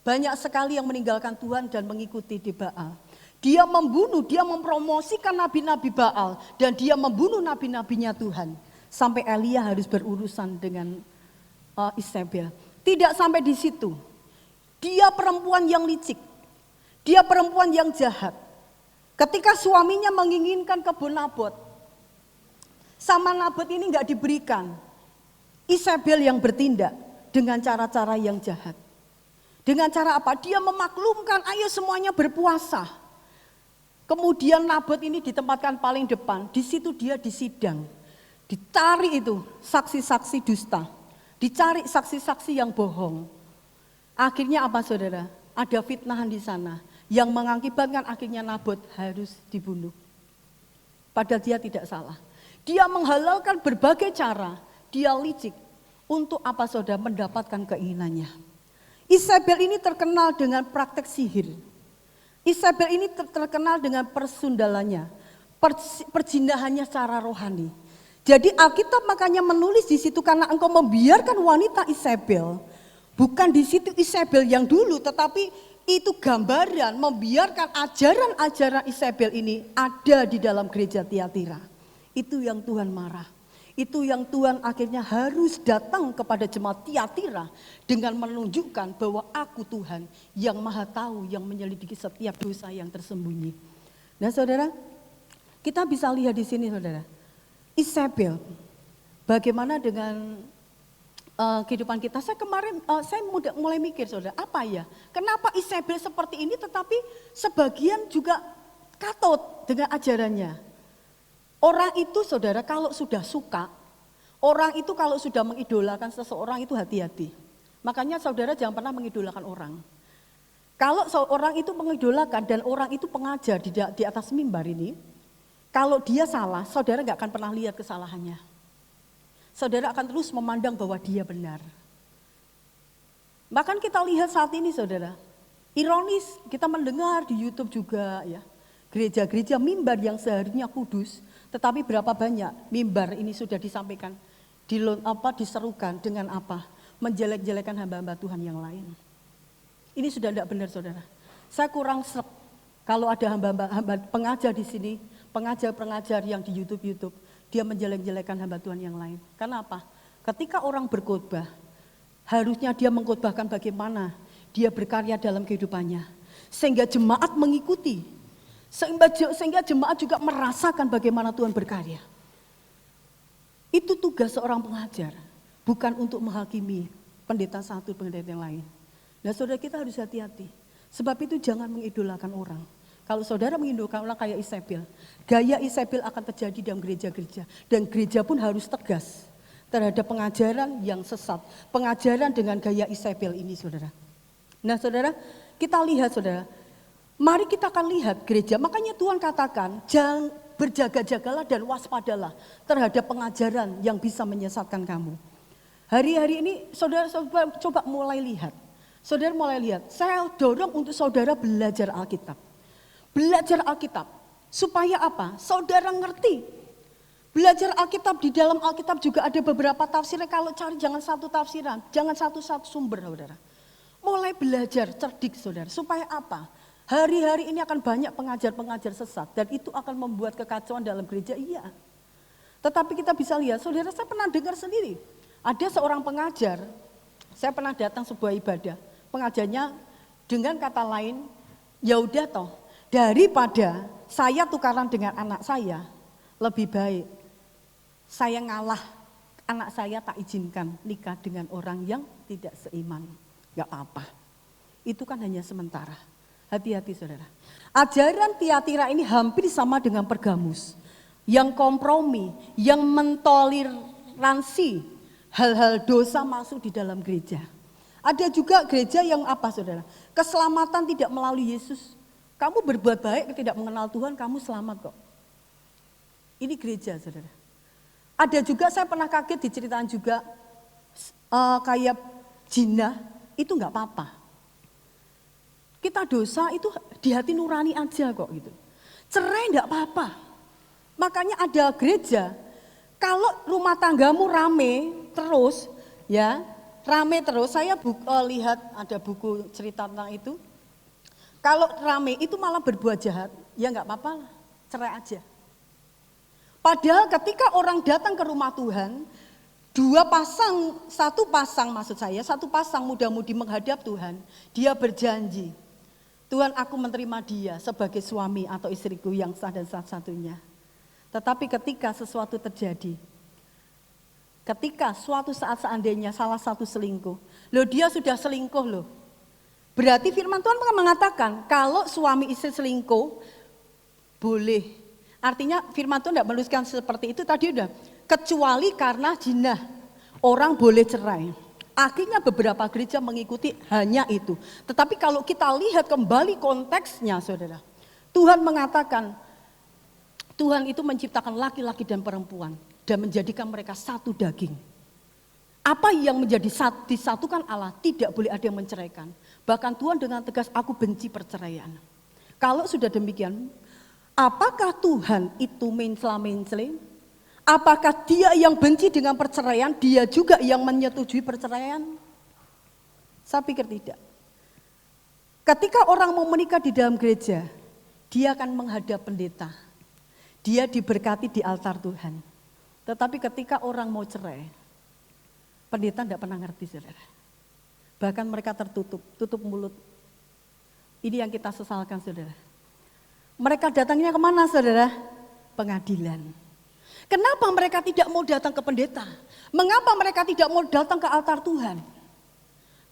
banyak sekali yang meninggalkan Tuhan dan mengikuti di Baal. Dia membunuh, dia mempromosikan nabi-nabi Baal dan dia membunuh nabi-nabinya Tuhan. Sampai Elia harus berurusan dengan Isabel. Tidak sampai di situ. Dia perempuan yang licik. Dia perempuan yang jahat. Ketika suaminya menginginkan kebun Nabot, sama Nabot ini enggak diberikan. Isabel yang bertindak dengan cara-cara yang jahat. Dengan cara apa? Dia memaklumkan, ayo semuanya berpuasa. Kemudian Nabot ini ditempatkan paling depan, di situ dia disidang. Dicari itu saksi-saksi dusta, dicari saksi-saksi yang bohong. Akhirnya apa saudara? Ada fitnahan di sana yang mengakibatkan akhirnya Nabot harus dibunuh. Padahal dia tidak salah. Dia menghalalkan berbagai cara, dia licik untuk apa saudara? Mendapatkan keinginannya. Isabel ini terkenal dengan praktek sihir. Isabel ini terkenal dengan persundalannya, perjinahannya secara rohani. Jadi Alkitab makanya menulis di situ karena engkau membiarkan wanita Isabel, bukan di situ Isabel yang dulu, tetapi itu gambaran membiarkan ajaran-ajaran Isabel ini ada di dalam gereja Tiatira. Itu yang Tuhan marah. Itu yang Tuhan akhirnya harus datang kepada jemaat Tiatira dengan menunjukkan bahwa aku Tuhan yang maha tahu, yang menyelidiki setiap dosa yang tersembunyi. Nah saudara, kita bisa lihat di sini saudara, Isabel, bagaimana dengan kehidupan kita. Saya kemarin mulai mikir saudara, apa ya? Kenapa Isabel seperti ini tetapi sebagian juga katut dengan ajarannya. Orang itu saudara kalau sudah suka, orang itu kalau sudah mengidolakan seseorang itu hati-hati. Makanya saudara jangan pernah mengidolakan orang. Kalau seorang itu mengidolakan dan orang itu pengajar di atas mimbar ini, kalau dia salah, saudara gak akan pernah lihat kesalahannya. Saudara akan terus memandang bahwa dia benar. Bahkan kita lihat saat ini saudara, ironis kita mendengar di YouTube juga ya, gereja-gereja mimbar yang seharusnya kudus, tetapi berapa banyak mimbar ini sudah disampaikan, diserukan dengan apa? Menjelek-jelekan hamba-hamba Tuhan yang lain. Ini sudah tidak benar saudara. Saya kurang serap kalau ada hamba pengajar di sini, pengajar-pengajar yang di YouTube, dia menjelek-jelekan hamba Tuhan yang lain. Karena apa? Ketika orang berkhotbah, harusnya dia mengkhotbahkan bagaimana dia berkarya dalam kehidupannya. Sehingga jemaat mengikuti. Sehingga jemaat juga merasakan bagaimana Tuhan berkarya. Itu tugas seorang pengajar, bukan untuk menghakimi pendeta satu, pendeta yang lain. Nah saudara kita harus hati-hati, sebab itu jangan mengidolakan orang. Kalau saudara mengidolakan orang kayak Isabel, gaya Isabel akan terjadi dalam gereja-gereja. Dan gereja pun harus tegas terhadap pengajaran yang sesat, pengajaran dengan gaya Isabel ini saudara. Nah saudara, kita lihat saudara, mari kita akan lihat gereja, makanya Tuhan katakan, jangan berjaga-jagalah dan waspadalah terhadap pengajaran yang bisa menyesatkan kamu. Hari-hari ini saudara coba mulai lihat. Saudara mulai lihat, saya dorong untuk saudara belajar Alkitab. Belajar Alkitab, supaya apa? Saudara ngerti. Belajar Alkitab, di dalam Alkitab juga ada beberapa tafsirnya, kalau cari jangan satu tafsiran, jangan satu-satu sumber saudara. Mulai belajar cerdik saudara, supaya apa? Hari-hari ini akan banyak pengajar-pengajar sesat dan itu akan membuat kekacauan dalam gereja, iya. Tetapi kita bisa lihat, saudara saya pernah dengar sendiri. Ada seorang pengajar, saya pernah datang sebuah ibadah. Pengajarnya dengan kata lain, ya udah toh, daripada saya tukaran dengan anak saya, lebih baik saya ngalah, anak saya tak izinkan nikah dengan orang yang tidak seiman. Gak apa-apa, itu kan hanya sementara. Hati-hati saudara. Ajaran Tiatira ini hampir sama dengan Pergamus, yang kompromi, yang mentoleransi hal-hal dosa masuk di dalam gereja. Ada juga gereja yang apa saudara? Keselamatan tidak melalui Yesus. Kamu berbuat baik, tidak mengenal Tuhan, kamu selamat kok. Ini gereja saudara. Ada juga saya pernah kaget diceritain juga kayak zina, itu enggak apa-apa. Kita dosa itu di hati nurani aja kok gitu. Cerai enggak apa-apa. Makanya ada gereja, kalau rumah tanggamu rame terus, ya rame terus. Saya lihat ada buku cerita tentang itu. Kalau rame itu malah berbuat jahat, ya enggak apa-apa lah, cerai aja. Padahal ketika orang datang ke rumah Tuhan, satu pasang muda-mudi menghadap Tuhan, dia berjanji, Tuhan aku menerima dia sebagai suami atau istriku yang sah dan satu-satunya. Tetapi ketika sesuatu terjadi, ketika suatu saat seandainya salah satu selingkuh, dia sudah selingkuh loh. Berarti firman Tuhan mengatakan kalau suami istri selingkuh boleh. Artinya firman Tuhan tidak menuliskan seperti itu tadi udah. Kecuali karena zina, orang boleh cerai. Akhirnya beberapa gereja mengikuti hanya itu. Tetapi kalau kita lihat kembali konteksnya saudara. Tuhan mengatakan, Tuhan itu menciptakan laki-laki dan perempuan. Dan menjadikan mereka satu daging. Apa yang menjadi disatukan Allah tidak boleh ada yang menceraikan. Bahkan Tuhan dengan tegas, aku benci perceraian. Kalau sudah demikian, apakah Tuhan itu mencela-mencela? Apakah dia yang benci dengan perceraian, dia juga yang menyetujui perceraian? Saya pikir tidak. Ketika orang mau menikah di dalam gereja, dia akan menghadap pendeta. Dia diberkati di altar Tuhan. Tetapi ketika orang mau cerai, pendeta tidak pernah ngerti saudara. Bahkan mereka tutup mulut. Ini yang kita sesalkan saudara. Mereka datangnya kemana saudara? Pengadilan. Kenapa mereka tidak mau datang ke pendeta? Mengapa mereka tidak mau datang ke altar Tuhan?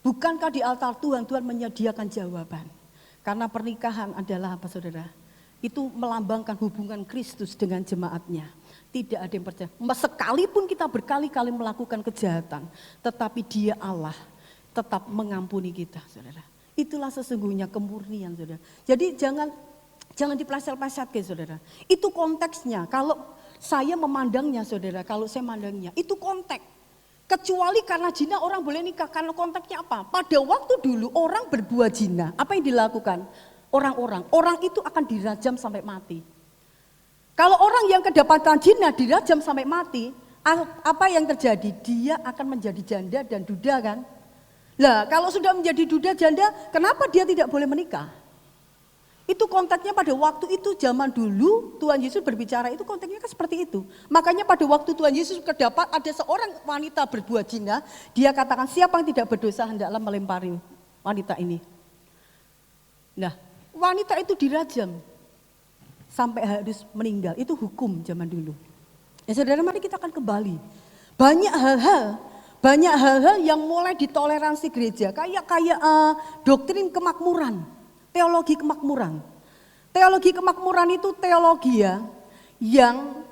Bukankah di altar Tuhan, Tuhan menyediakan jawaban? Karena pernikahan adalah apa saudara? Itu melambangkan hubungan Kristus dengan jemaatnya. Tidak ada yang percaya. Sekalipun kita berkali-kali melakukan kejahatan, tetapi Dia Allah tetap mengampuni kita saudara. Itulah sesungguhnya kemurnian saudara. Jadi jangan dipleset-plesetkan saudara. Itu konteksnya. Kalau saya memandangnya saudara, kalau saya memandangnya itu konteks. Kecuali karena zina orang boleh nikah, karena konteksnya apa? Pada waktu dulu orang berbuat zina, apa yang dilakukan? Orang itu akan dirajam sampai mati. Kalau orang yang kedapatan zina dirajam sampai mati, apa yang terjadi? Dia akan menjadi janda dan duda kan? Lah kalau sudah menjadi duda janda, kenapa dia tidak boleh menikah? Itu konteksnya pada waktu itu zaman dulu Tuhan Yesus berbicara itu konteksnya kan seperti itu. Makanya pada waktu Tuhan Yesus kedapat ada seorang wanita berbuat zina, dia katakan siapa yang tidak berdosa hendaklah melempari wanita ini. Nah, wanita itu dirajam sampai harus meninggal. Itu hukum zaman dulu. Ya saudara, mari kita akan kembali. Banyak hal-hal yang mulai ditoleransi gereja, kayak doktrin kemakmuran. Teologi kemakmuran. Teologi kemakmuran itu teologi yang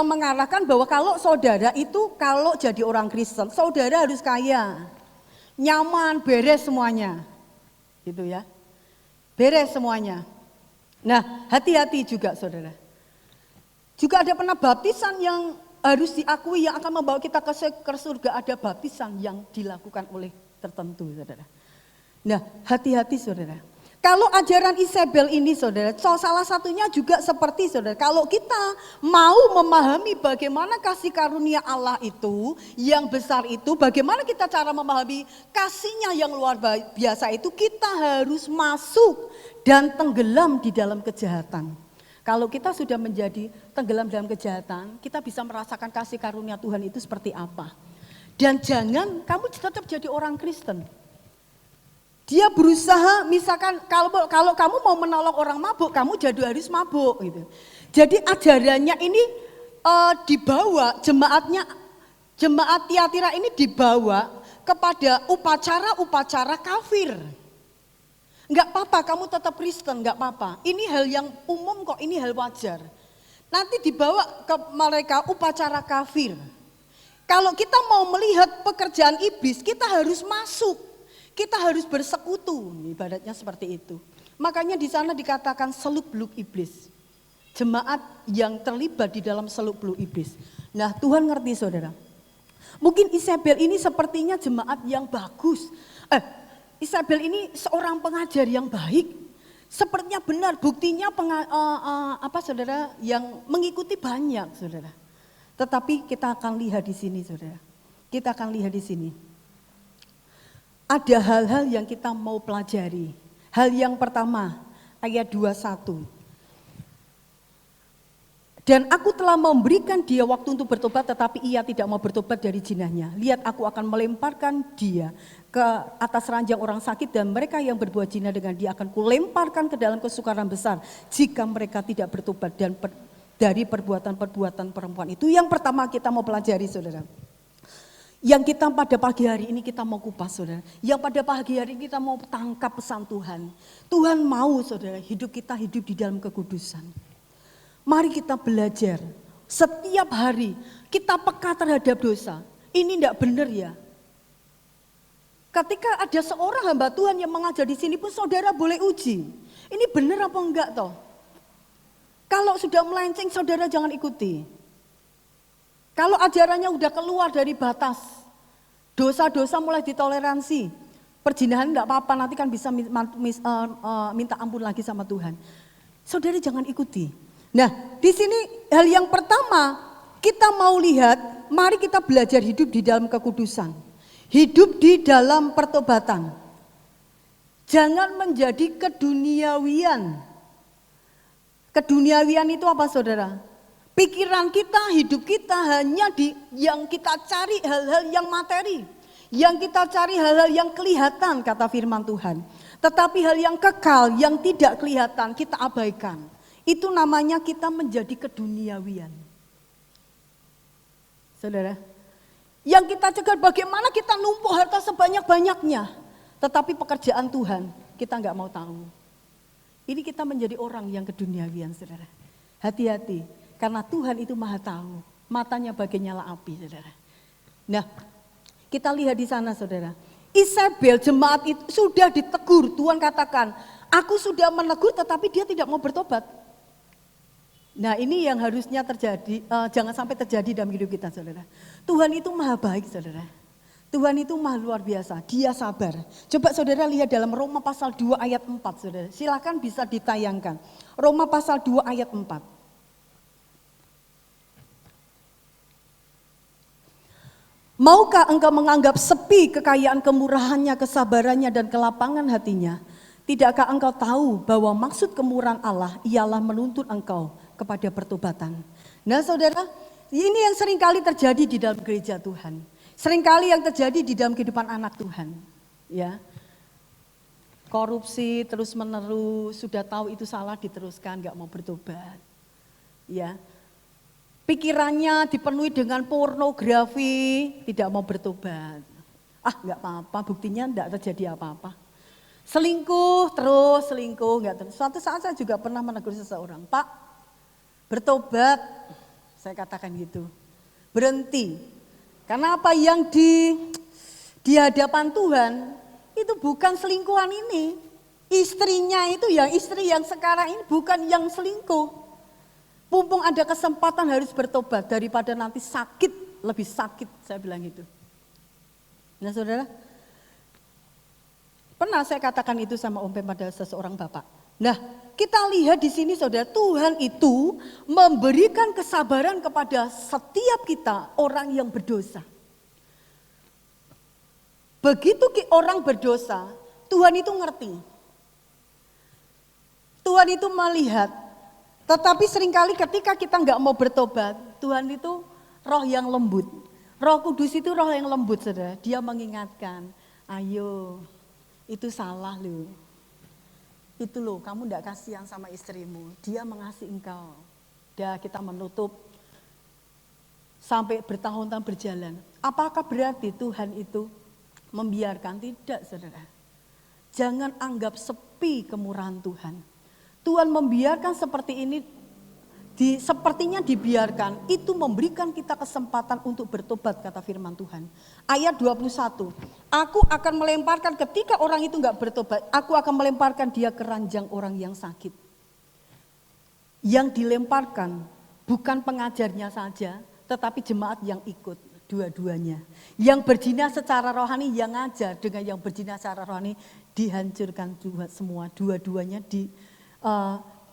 mengarahkan bahwa kalau saudara itu kalau jadi orang Kristen, saudara harus kaya, nyaman, beres semuanya. Gitu ya. Beres semuanya. Nah, hati-hati juga saudara. Juga ada baptisan yang harus diakui yang akan membawa kita ke surga, ada baptisan yang dilakukan oleh tertentu saudara. Nah, hati-hati saudara. Kalau ajaran Isabel ini saudara, salah satunya juga seperti saudara. Kalau kita mau memahami bagaimana kasih karunia Allah itu, yang besar itu, bagaimana kita cara memahami kasihnya yang luar biasa itu, kita harus masuk dan tenggelam di dalam kejahatan. Kalau kita sudah menjadi tenggelam dalam kejahatan, kita bisa merasakan kasih karunia Tuhan itu seperti apa. Dan jangan kamu tetap jadi orang Kristen. Dia berusaha, misalkan kalau kamu mau menolong orang mabuk, kamu jadi harus mabuk gitu. Jadi ajarannya ini dibawa, jemaat Tiatira ini dibawa kepada upacara-upacara kafir. Enggak apa-apa, kamu tetap Kristen, enggak apa-apa. Ini hal yang umum kok, ini hal wajar. Nanti dibawa ke mereka upacara kafir. Kalau kita mau melihat pekerjaan iblis, kita harus masuk. Kita harus bersekutu, ibaratnya seperti itu. Makanya di sana dikatakan seluk-beluk iblis. Jemaat yang terlibat di dalam seluk-beluk iblis. Nah, Tuhan ngerti saudara. Mungkin Isabel ini sepertinya jemaat yang bagus. Isabel ini seorang pengajar yang baik. Sepertinya benar, buktinya saudara, yang mengikuti banyak, saudara. Tetapi kita akan lihat di sini, saudara. Kita akan lihat di sini. Ada hal-hal yang kita mau pelajari. Hal yang pertama, ayat 21. Dan aku telah memberikan dia waktu untuk bertobat, tetapi ia tidak mau bertobat dari jinahnya. Lihat, aku akan melemparkan dia ke atas ranjang orang sakit, dan mereka yang berbuat jinah dengan dia akan kulemparkan ke dalam kesukaran besar jika mereka tidak bertobat dan dari perbuatan-perbuatan perempuan itu. Yang pertama kita mau pelajari, saudara. Yang kita pada pagi hari ini kita mau kupas, saudara. Yang pada pagi hari ini kita mau tangkap pesan Tuhan. Tuhan mau, saudara, hidup kita hidup di dalam kekudusan. Mari kita belajar. Setiap hari kita peka terhadap dosa. Ini tidak benar ya. Ketika ada seorang hamba Tuhan yang mengajar di sini pun saudara boleh uji. Ini benar apa enggak toh? Kalau sudah melenceng saudara jangan ikuti. Kalau ajarannya udah keluar dari batas, dosa-dosa mulai ditoleransi. Perzinahan enggak apa-apa, nanti kan bisa minta ampun lagi sama Tuhan. Saudara jangan ikuti. Nah, di sini hal yang pertama kita mau lihat, mari kita belajar hidup di dalam kekudusan. Hidup di dalam pertobatan. Jangan menjadi keduniawian. Keduniawian itu apa, saudara? Pikiran kita, hidup kita hanya yang kita cari hal-hal yang materi. Yang kita cari hal-hal yang kelihatan, kata firman Tuhan. Tetapi hal yang kekal, yang tidak kelihatan, kita abaikan. Itu namanya kita menjadi keduniawian. Saudara, yang kita cegah bagaimana kita numpuk harta sebanyak-banyaknya. Tetapi pekerjaan Tuhan kita enggak mau tahu. Ini kita menjadi orang yang keduniawian, saudara. Hati-hati, karena Tuhan itu maha tahu. Matanya bagai nyala api, saudara. Nah, kita lihat di sana, saudara. Isabel jemaat itu sudah ditegur. Tuhan katakan, aku sudah menegur tetapi dia tidak mau bertobat. Nah ini yang harusnya terjadi, jangan sampai terjadi dalam hidup kita, saudara. Tuhan itu maha baik, saudara. Tuhan itu maha luar biasa, dia sabar. Coba saudara lihat dalam Roma pasal 2 ayat 4, saudara. Silakan bisa ditayangkan. Roma pasal 2 ayat 4. Maukah engkau menganggap sepi kekayaan kemurahannya, kesabarannya dan kelapangan hatinya? Tidakkah engkau tahu bahwa maksud kemurahan Allah ialah menuntun engkau kepada pertobatan? Nah saudara, ini yang seringkali terjadi di dalam gereja Tuhan. Seringkali yang terjadi di dalam kehidupan anak Tuhan. Ya, korupsi terus menerus, sudah tahu itu salah diteruskan, gak mau bertobat. Ya, pikirannya dipenuhi dengan pornografi, tidak mau bertobat. Gak apa-apa, buktinya tidak terjadi apa-apa. Selingkuh terus, selingkuh enggak terus. Suatu saat saya juga pernah menegur seseorang, Pak, bertobat, saya katakan gitu. Berhenti. Karena apa yang di hadapan Tuhan itu bukan selingkuhan ini. Istrinya itu yang istri yang sekarang ini bukan yang selingkuh. Mumpung ada kesempatan harus bertobat daripada nanti sakit, lebih sakit, saya bilang gitu. Nah, saudara, pernah saya katakan itu sama Om Pem pada seseorang bapak. Nah, kita lihat di sini, saudara, Tuhan itu memberikan kesabaran kepada setiap kita orang yang berdosa. Begitu orang berdosa, Tuhan itu ngerti. Tuhan itu melihat. Tetapi seringkali ketika kita nggak mau bertobat, Tuhan itu roh yang lembut. Roh Kudus itu roh yang lembut, saudara. Dia mengingatkan, ayo, itu salah loh. Itu loh, kamu enggak kasihan sama istrimu, dia mengasihi engkau. Dah kita menutup sampai bertahun-tahun berjalan. Apakah berarti Tuhan itu membiarkan? Tidak, saudara. Jangan anggap sepi kemurahan Tuhan. Tuhan membiarkan seperti ini, sepertinya dibiarkan, itu memberikan kita kesempatan untuk bertobat, kata firman Tuhan. Ayat 21, aku akan melemparkan ketika orang itu enggak bertobat, aku akan melemparkan dia ke ranjang orang yang sakit. Yang dilemparkan bukan pengajarnya saja, tetapi jemaat yang ikut, dua-duanya. Yang berzina secara rohani yang ngajar dengan yang berzina secara rohani dihancurkan semua, dua-duanya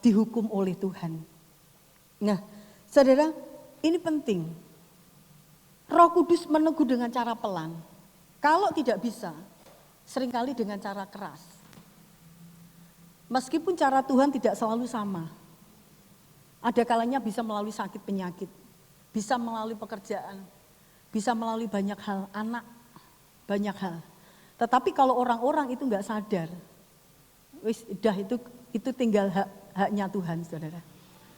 dihukum oleh Tuhan. Nah, saudara, ini penting. Roh Kudus menegur dengan cara pelan. Kalau tidak bisa, seringkali dengan cara keras. Meskipun cara Tuhan tidak selalu sama. Ada kalanya bisa melalui sakit penyakit, bisa melalui pekerjaan, bisa melalui banyak hal, anak, banyak hal. Tetapi kalau orang-orang itu enggak sadar, udah itu tinggal haknya Tuhan, saudara.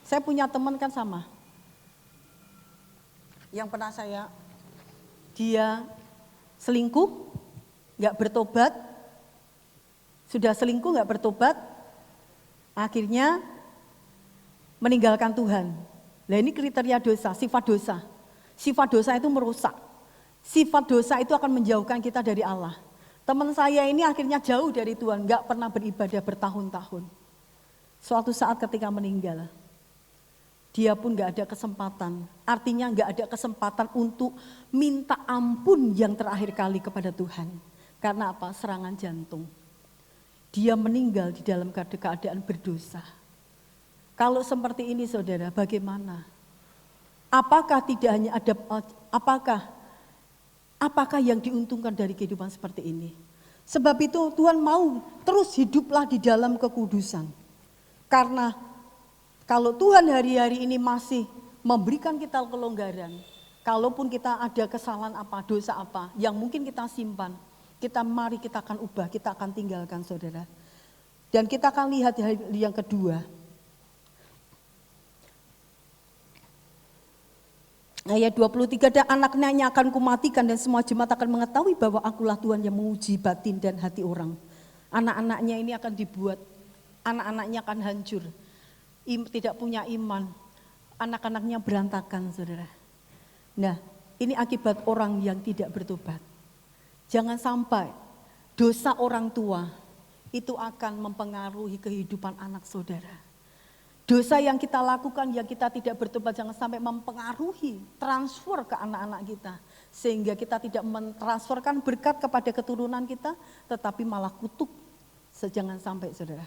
Saya punya teman kan sama, yang pernah dia selingkuh, enggak bertobat, sudah selingkuh enggak bertobat, akhirnya meninggalkan Tuhan. Nah ini kriteria dosa, sifat dosa. Sifat dosa itu merusak. Sifat dosa itu akan menjauhkan kita dari Allah. Teman saya ini akhirnya jauh dari Tuhan, enggak pernah beribadah bertahun-tahun. Suatu saat ketika meninggal, dia pun enggak ada kesempatan. Artinya enggak ada kesempatan untuk minta ampun yang terakhir kali kepada Tuhan. Karena apa? Serangan jantung. Dia meninggal di dalam keadaan berdosa. Kalau seperti ini saudara, bagaimana? Apakah tidak hanya ada, apakah yang diuntungkan dari kehidupan seperti ini? Sebab itu Tuhan mau terus hiduplah di dalam kekudusan. Karena kalau Tuhan hari-hari ini masih memberikan kita kelonggaran, kalaupun kita ada kesalahan apa, dosa apa, yang mungkin kita simpan, mari kita akan ubah, kita akan tinggalkan saudara. Dan kita akan lihat yang kedua. Ayat 23, dan anaknya akan kumatikan dan semua jemaat akan mengetahui bahwa akulah Tuhan yang menguji batin dan hati orang. Anak-anaknya ini akan dibuat, anak-anaknya akan hancur, tidak punya iman, anak-anaknya berantakan saudara. Nah ini akibat orang yang tidak bertobat. Jangan sampai dosa orang tua itu akan mempengaruhi kehidupan anak saudara. Dosa yang kita lakukan, yang kita tidak bertobat, jangan sampai mempengaruhi transfer ke anak-anak kita. Sehingga kita tidak mentransferkan berkat kepada keturunan kita, tetapi malah kutuk. Jangan sampai saudara.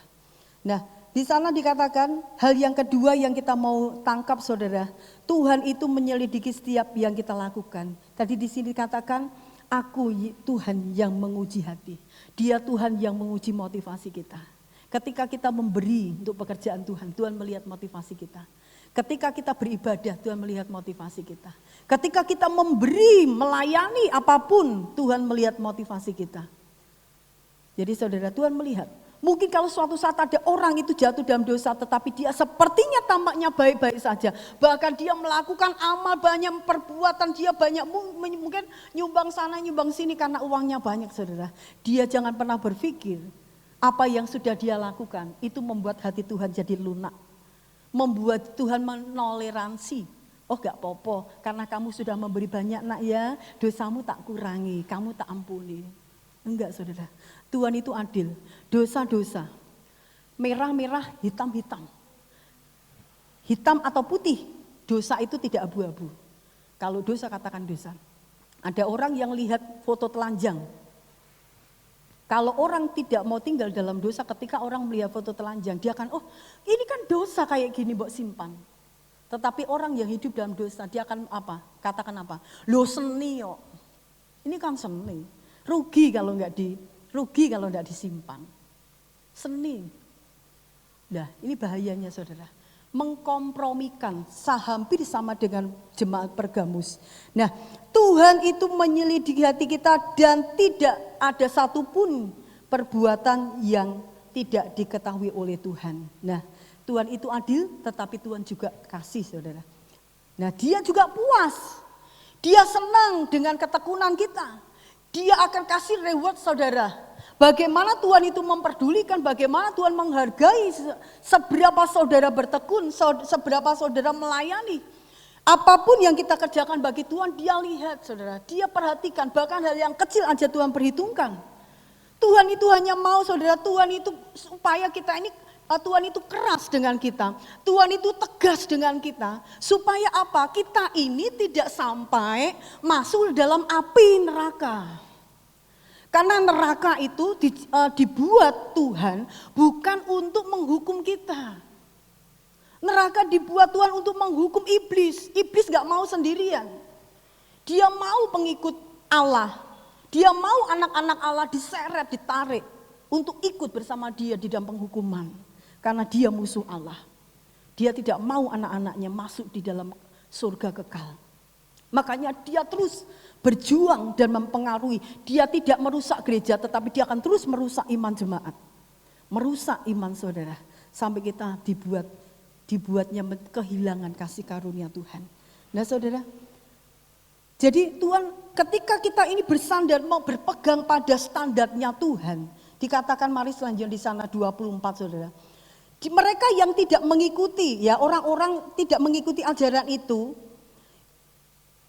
Nah di sana dikatakan hal yang kedua yang kita mau tangkap saudara. Tuhan itu menyelidiki setiap yang kita lakukan. Tadi di sini dikatakan, aku Tuhan yang menguji hati. Dia Tuhan yang menguji motivasi kita. Ketika kita memberi untuk pekerjaan Tuhan, Tuhan melihat motivasi kita. Ketika kita beribadah, Tuhan melihat motivasi kita. Ketika kita memberi, melayani apapun, Tuhan melihat motivasi kita. Jadi saudara, Tuhan melihat. Mungkin kalau suatu saat ada orang itu jatuh dalam dosa, tetapi dia sepertinya tampaknya baik-baik saja. Bahkan dia melakukan amal banyak, perbuatan dia banyak, mungkin nyumbang sana, nyumbang sini karena uangnya banyak saudara. Dia jangan pernah berpikir, apa yang sudah dia lakukan itu membuat hati Tuhan jadi lunak. Membuat Tuhan menoleransi. Oh gak apa-apa karena kamu sudah memberi banyak nak ya, dosamu tak kurangi, kamu tak ampuni. Enggak saudara, Tuhan itu adil. Dosa-dosa, merah-merah, hitam-hitam. Hitam atau putih, dosa itu tidak abu-abu. Kalau dosa katakan dosa. Ada orang yang lihat foto telanjang. Kalau orang tidak mau tinggal dalam dosa, ketika orang melihat foto telanjang, dia akan, oh ini kan dosa kayak gini, mbok simpan. Tetapi orang yang hidup dalam dosa, dia akan apa? Katakan apa? Lo seni kok. Ini kan seni. Rugi kalau enggak disimpan. Seni. Nah ini bahayanya saudara. Mengkompromikan, hampir sama dengan jemaat Pergamus. Nah, Tuhan itu menyelidiki hati kita dan tidak ada satupun perbuatan yang tidak diketahui oleh Tuhan. Nah, Tuhan itu adil, tetapi Tuhan juga kasih, saudara. Nah, dia juga puas. Dia senang dengan ketekunan kita. Dia akan kasih reward, saudara. Bagaimana Tuhan itu memperdulikan, bagaimana Tuhan menghargai seberapa saudara bertekun, seberapa saudara melayani. Apapun yang kita kerjakan bagi Tuhan, dia lihat, saudara. Dia perhatikan, bahkan hal yang kecil aja Tuhan perhitungkan. Tuhan itu hanya mau, saudara, Tuhan itu supaya kita ini, Tuhan itu keras dengan kita. Tuhan itu tegas dengan kita. Supaya apa? Kita ini tidak sampai masuk dalam api neraka. Karena neraka itu dibuat Tuhan bukan untuk menghukum kita. Neraka dibuat Tuhan untuk menghukum iblis. Iblis gak mau sendirian. Dia mau pengikut Allah. Dia mau anak-anak Allah diseret, ditarik untuk ikut bersama dia di dalam penghukuman. Karena dia musuh Allah. Dia tidak mau anak-anaknya masuk di dalam surga kekal. Makanya dia terus berjuang dan mempengaruhi. Dia tidak merusak gereja, tetapi dia akan terus merusak iman jemaat. Merusak iman saudara. Sampai kita dibuatnya kehilangan kasih karunia Tuhan. Nah saudara, jadi Tuhan ketika kita ini bersandar mau berpegang pada standarnya Tuhan. Dikatakan mari selanjutnya di sana 24 saudara. Mereka yang tidak mengikuti, ya orang-orang tidak mengikuti ajaran itu,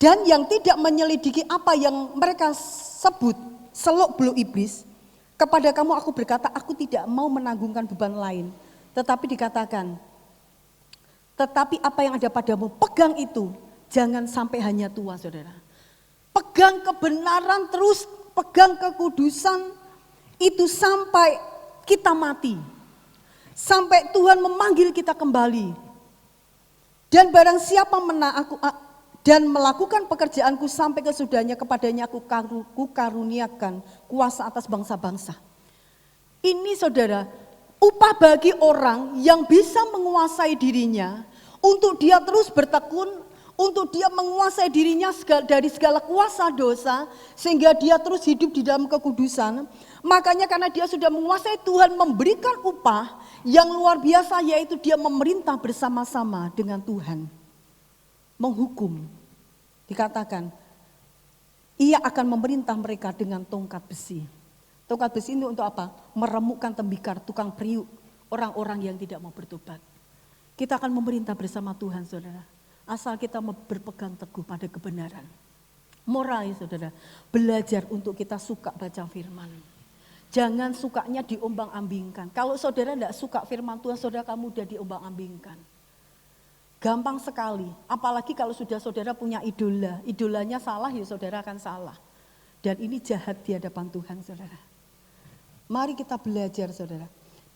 dan yang tidak menyelidiki apa yang mereka sebut seluk-beluk iblis, kepada kamu aku berkata, aku tidak mau menanggungkan beban lain. Tetapi dikatakan, tetapi apa yang ada padamu, pegang itu, jangan sampai hanya tua saudara. Pegang kebenaran terus, pegang kekudusan, itu sampai kita mati. Sampai Tuhan memanggil kita kembali. Dan barang siapa dan melakukan pekerjaanku sampai kesudahnya, kepadanya aku karuniakan kuasa atas bangsa-bangsa. Ini saudara, upah bagi orang yang bisa menguasai dirinya, untuk dia terus bertekun, untuk dia menguasai dirinya dari segala kuasa dosa, sehingga dia terus hidup di dalam kekudusan. Makanya karena dia sudah menguasai, Tuhan memberikan upah yang luar biasa, yaitu dia memerintah bersama-sama dengan Tuhan. Menghukum. Dikatakan, ia akan memerintah mereka dengan tongkat besi. Tongkat besi ini untuk apa? Meremukkan tembikar, tukang periuk, orang-orang yang tidak mau bertobat. Kita akan memerintah bersama Tuhan, saudara. Asal kita berpegang teguh pada kebenaran. Moral, saudara. Belajar untuk kita suka baca firman. Jangan sukanya diombang-ambingkan. Kalau saudara tidak suka firman Tuhan, saudara kamu sudah diombang-ambingkan. Gampang sekali, apalagi kalau sudah saudara punya idola. Idolanya salah, ya saudara akan salah. Dan ini jahat di hadapan Tuhan, saudara. Mari kita belajar, saudara.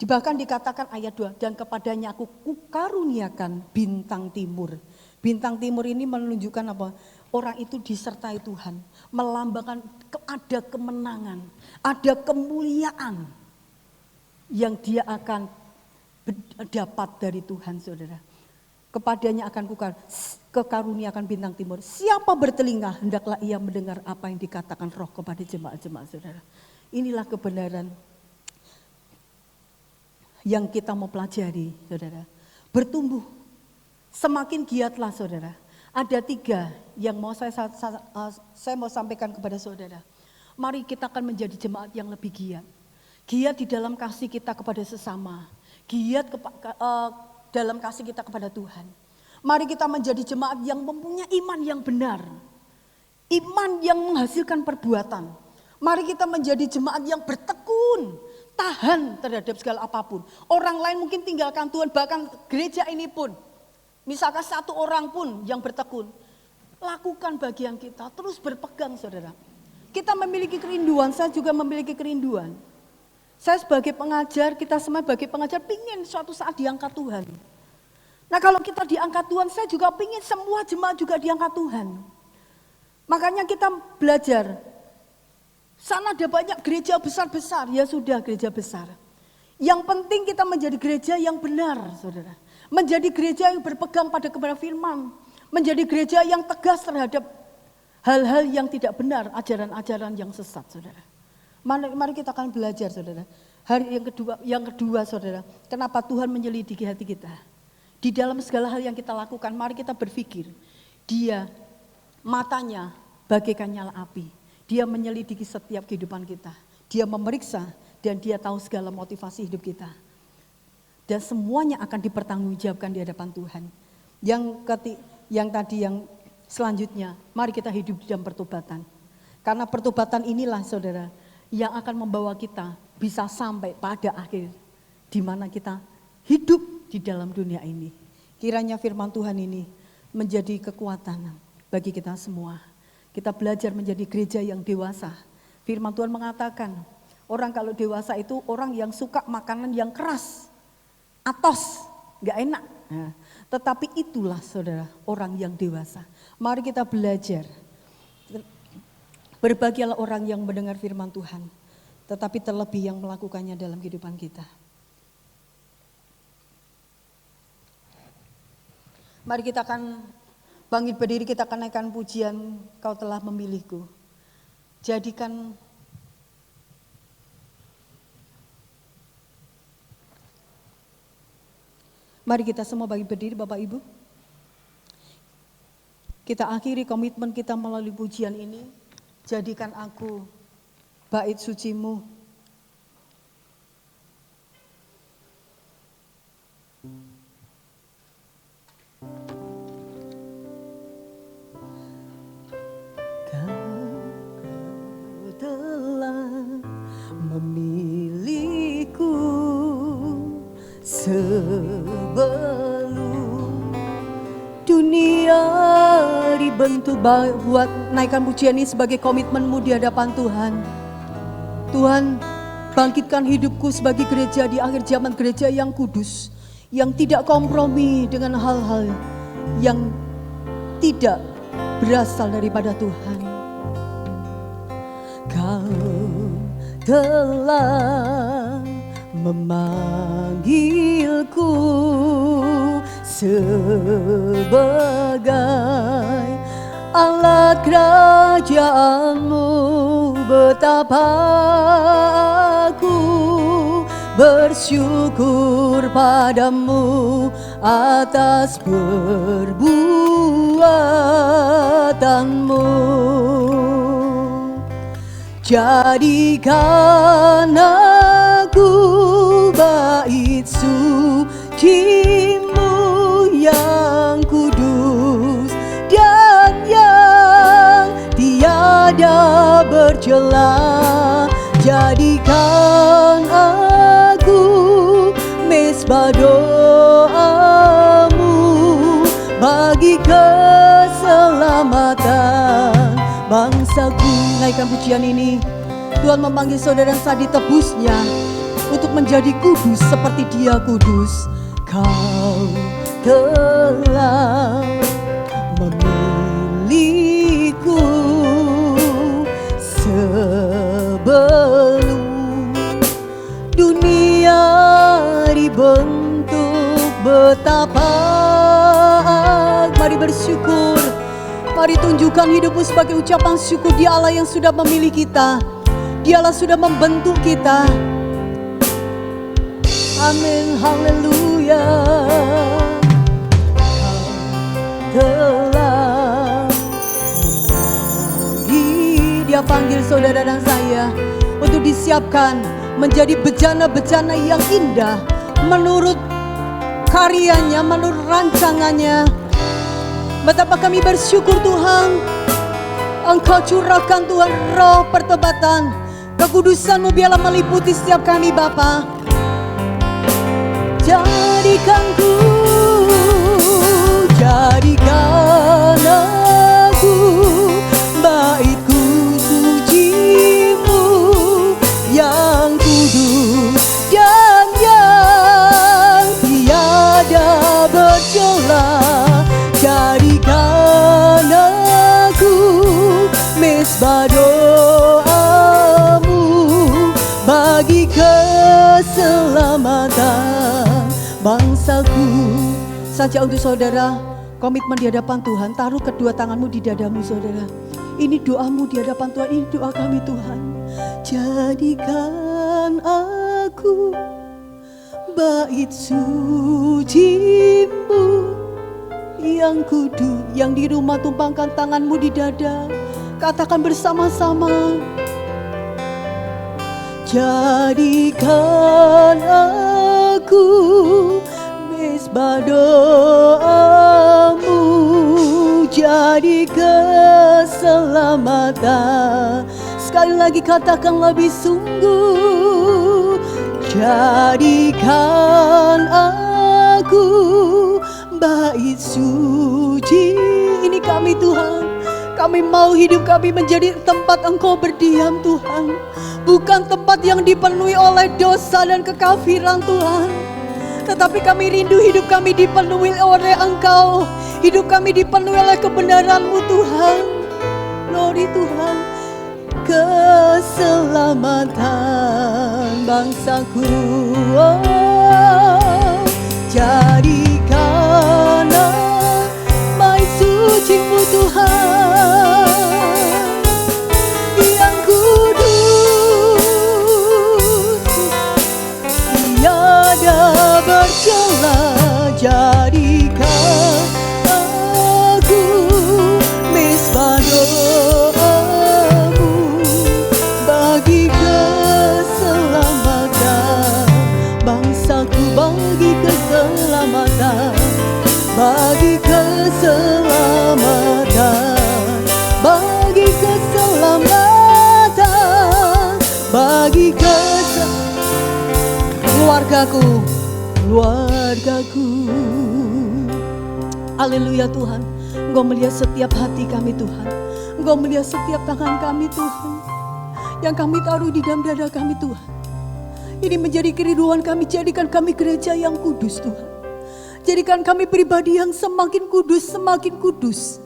Bahkan dikatakan ayat 2, dan kepadanya aku kukaruniakan bintang timur. Bintang timur ini menunjukkan apa? Orang itu disertai Tuhan, melambangkan ada kemenangan, ada kemuliaan yang dia akan dapat dari Tuhan, saudara. Kepadanya akan kekaruniakan bintang timur. Siapa bertelinga, hendaklah ia mendengar apa yang dikatakan Roh kepada jemaat-jemaat, saudara. Inilah kebenaran yang kita mau pelajari, saudara. Bertumbuh, semakin giatlah, saudara. Ada 3 yang mau saya mau sampaikan kepada saudara. Mari kita akan menjadi jemaat yang lebih giat. Giat di dalam kasih kita kepada sesama. Giat dalam kasih kita kepada Tuhan. Mari kita menjadi jemaat yang mempunyai iman yang benar. Iman yang menghasilkan perbuatan. Mari kita menjadi jemaat yang bertekun. Tahan terhadap segala apapun. Orang lain mungkin tinggalkan Tuhan, bahkan gereja ini pun. Misalkan 1 orang pun yang bertekun, lakukan bagian kita, terus berpegang, saudara. Kita memiliki kerinduan, saya juga memiliki kerinduan. Saya sebagai pengajar, kita semua sebagai pengajar pingin suatu saat diangkat Tuhan. Nah kalau kita diangkat Tuhan, saya juga pingin semua jemaat juga diangkat Tuhan. Makanya kita belajar. Sana ada banyak gereja besar-besar, ya sudah gereja besar. Yang penting kita menjadi gereja yang benar, saudara. Menjadi gereja yang berpegang pada kebenaran firman. Menjadi gereja yang tegas terhadap hal-hal yang tidak benar, ajaran-ajaran yang sesat, saudara. Mari kita akan belajar saudara. Hari yang kedua saudara, kenapa Tuhan menyelidiki hati kita? Di dalam segala hal yang kita lakukan, mari kita berpikir, Dia matanya bagaikan nyala api. Dia menyelidiki setiap kehidupan kita. Dia memeriksa dan Dia tahu segala motivasi hidup kita. Dan semuanya akan dipertanggungjawabkan di hadapan Tuhan. Yang selanjutnya, mari kita hidup di dalam pertobatan. Karena pertobatan inilah saudara, yang akan membawa kita bisa sampai pada akhir. Di mana kita hidup di dalam dunia ini. Kiranya firman Tuhan ini menjadi kekuatan bagi kita semua. Kita belajar menjadi gereja yang dewasa. Firman Tuhan mengatakan, orang kalau dewasa itu orang yang suka makanan yang keras. Atos, gak enak. Nah, tetapi itulah saudara, orang yang dewasa. Mari kita belajar. Berbahagialah orang yang mendengar firman Tuhan, tetapi terlebih yang melakukannya dalam kehidupan kita. Mari kita akan bangkit berdiri, kita akan naikkan pujian, Kau telah memilihku. Jadikan mari kita semua bangkit berdiri Bapak Ibu. Kita akhiri komitmen kita melalui pujian ini. Jadikan aku bait suci-Mu. Kau telah memilihku sebelum dunia dibentuk. Buat naikkan pujian ini sebagai komitmenmu di hadapan Tuhan. Tuhan, bangkitkan hidupku sebagai gereja di akhir zaman, gereja yang kudus, yang tidak kompromi dengan hal-hal yang tidak berasal daripada Tuhan. Kau telah memanggilku sebagai alat kerajaan-Mu. Betapa aku bersyukur padamu atas perbuatanmu. Jadikan aku bait suci-Mu yang kudus dan yang tiada bercela. Jadikan aku mesbah doa-Mu bagi keselamatan bangsaku. Naikkan pujian ini. Tuhan memanggil saudara saat ditebusnya untuk menjadi kudus seperti Dia kudus. Kau telah memilihku sebelum dunia dibentuk. Betapa mari bersyukur, mari tunjukkan hidupmu sebagai ucapan syukur. Dia Allah yang sudah memilih kita, Dia Allah sudah membentuk kita. Amin, haleluya. Kau telah memanggil, Dia panggil saudara dan saya untuk disiapkan menjadi bejana-bejana yang indah menurut karyanya, menurut rancangannya. Betapa kami bersyukur Tuhan, Engkau curahkan Tuhan roh pertobatan, kekudusan-Mu biarlah meliputi setiap kami Bapa. Jadikan aku baitku suci-Mu yang kudus dan yang tiada bercela. Jadikan aku mesbah doa-Mu bagi keselamatan bangsaku. Saja untuk saudara, komitmen di hadapan Tuhan, taruh kedua tanganmu di dadamu saudara. Ini doamu di hadapan Tuhan, ini doa kami Tuhan. Jadikan aku bait suci-Mu yang kudus. Yang di rumah tumpangkan tanganmu di dada, katakan bersama-sama. Jadikan aku mezbah doa-Mu, jadi keselamatan. Sekali lagi katakan lebih sungguh. Jadikan aku bait suci. Ini kami Tuhan. Kami mau hidup kami menjadi tempat Engkau berdiam Tuhan. Bukan tempat yang dipenuhi oleh dosa dan kekafiran Tuhan. Tetapi kami rindu hidup kami dipenuhi oleh Engkau. Hidup kami dipenuhi oleh kebenaran-Mu Tuhan. Glory Tuhan. Keselamatan bangsaku, jadikan bait suci-Mu Tuhan yang kudus, tiada bercela. Jadikan aku mezbah doa-Mu bagi keselamatan bangsaku, bagi keselamatan, bagi keselamatan, bagi keselamatan, bagi keluargaku, keluargaku. Haleluya Tuhan. Engkau melihat setiap hati kami Tuhan. Engkau melihat setiap tangan kami Tuhan, yang kami taruh di dalam dada kami Tuhan. Ini menjadi kerinduan kami. Jadikan kami gereja yang kudus Tuhan. Jadikan kami pribadi yang semakin kudus, semakin kudus,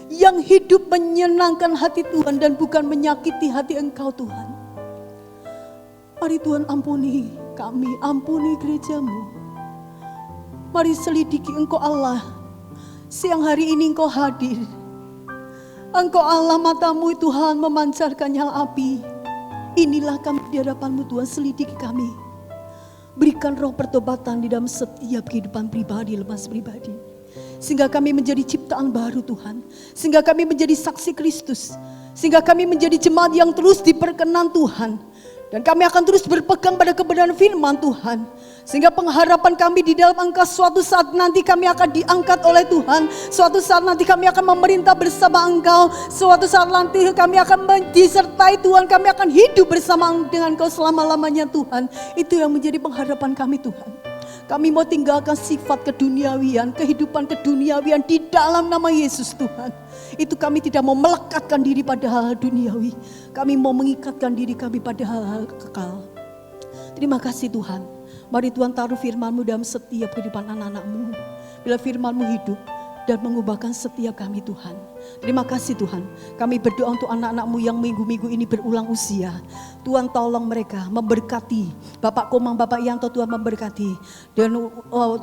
yang hidup menyenangkan hati Tuhan dan bukan menyakiti hati Engkau Tuhan. Mari Tuhan ampuni kami, ampuni gereja-Mu. Mari selidiki Engkau Allah. Siang hari ini Engkau hadir. Engkau Allah, mata-Mu Tuhan memancarkan nyala api. Inilah kami di hadapan-Mu Tuhan, selidiki kami. Berikan roh pertobatan di dalam setiap kehidupan pribadi, lepas pribadi. Sehingga kami menjadi ciptaan baru Tuhan. Sehingga kami menjadi saksi Kristus. Sehingga kami menjadi jemaat yang terus diperkenan Tuhan. Dan kami akan terus berpegang pada kebenaran firman Tuhan. Sehingga pengharapan kami di dalam Engkau, suatu saat nanti kami akan diangkat oleh Tuhan. Suatu saat nanti kami akan memerintah bersama Engkau. Suatu saat nanti kami akan disertai Tuhan. Kami akan hidup bersama dengan Engkau selama-lamanya Tuhan. Itu yang menjadi pengharapan kami Tuhan. Kami mau tinggalkan sifat keduniawian, kehidupan keduniawian di dalam nama Yesus Tuhan. Itu kami tidak mau melekatkan diri pada hal-hal duniawi. Kami mau mengikatkan diri kami pada hal-hal kekal. Terima kasih Tuhan. Mari Tuhan taruh firman-Mu dalam setiap kehidupan anak-anak-Mu. Bila firman-Mu hidup dan mengubahkan setiap kami Tuhan. Terima kasih Tuhan. Kami berdoa untuk anak-anak-Mu yang minggu-minggu ini berulang usia. Tuhan tolong mereka, memberkati. Bapak Komang, Bapak Yanto, Tuhan memberkati. Dan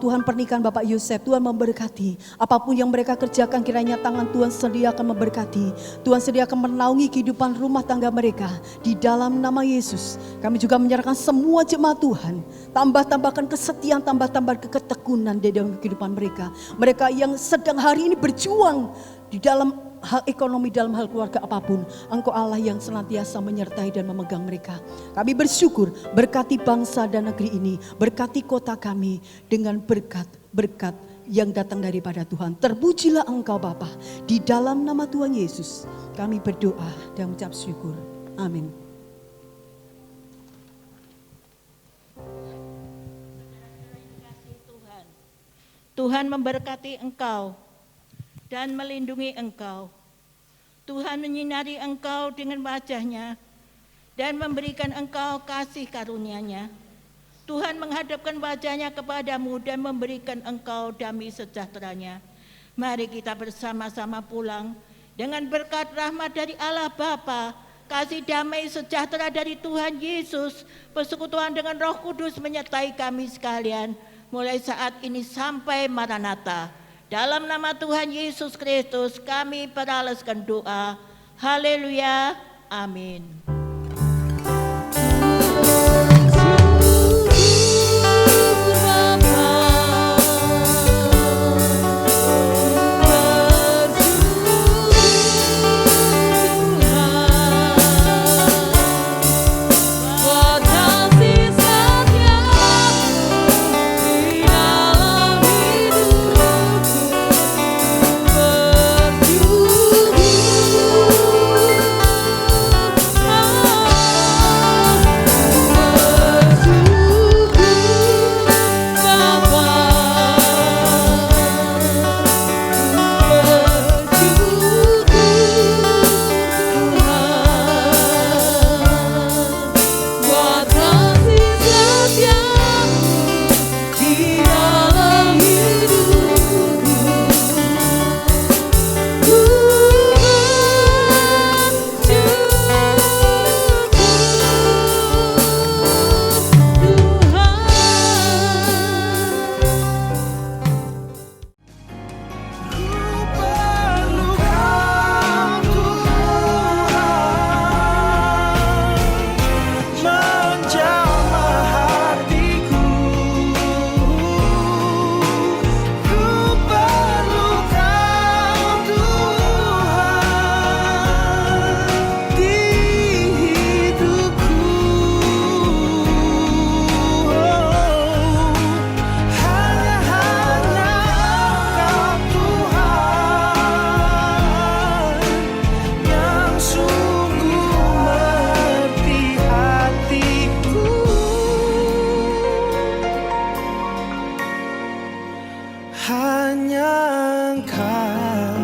Tuhan pernikahan Bapak Yosef, Tuhan memberkati. Apapun yang mereka kerjakan, kiranya tangan Tuhan sedia akan memberkati. Tuhan sedia akan menaungi kehidupan rumah tangga mereka. Di dalam nama Yesus, kami juga menyerahkan semua jemaat Tuhan. Tambah-tambahkan kesetiaan, tambah-tambah ketekunan di dalam kehidupan mereka. Mereka yang sedang hari ini berjuang di dalam hal ekonomi, dalam hal keluarga apapun. Engkau Allah yang senantiasa menyertai dan memegang mereka. Kami bersyukur, berkati bangsa dan negeri ini. Berkati kota kami dengan berkat-berkat yang datang daripada Tuhan. Terpujilah Engkau Bapa. Di dalam nama Tuhan Yesus kami berdoa dan mengucap syukur. Amin. Tuhan memberkati engkau dan melindungi engkau. Tuhan menyinari engkau dengan wajah-Nya dan memberikan engkau kasih karunia-Nya. Tuhan menghadapkan wajah-Nya kepadamu dan memberikan engkau damai sejahtera-Nya. Mari kita bersama-sama pulang dengan berkat rahmat dari Allah Bapa, kasih damai sejahtera dari Tuhan Yesus, persekutuan dengan Roh Kudus menyertai kami sekalian, mulai saat ini sampai Maranatha. Dalam nama Tuhan Yesus Kristus kami beralaskan doa. Haleluya. Amin. hanya Engkau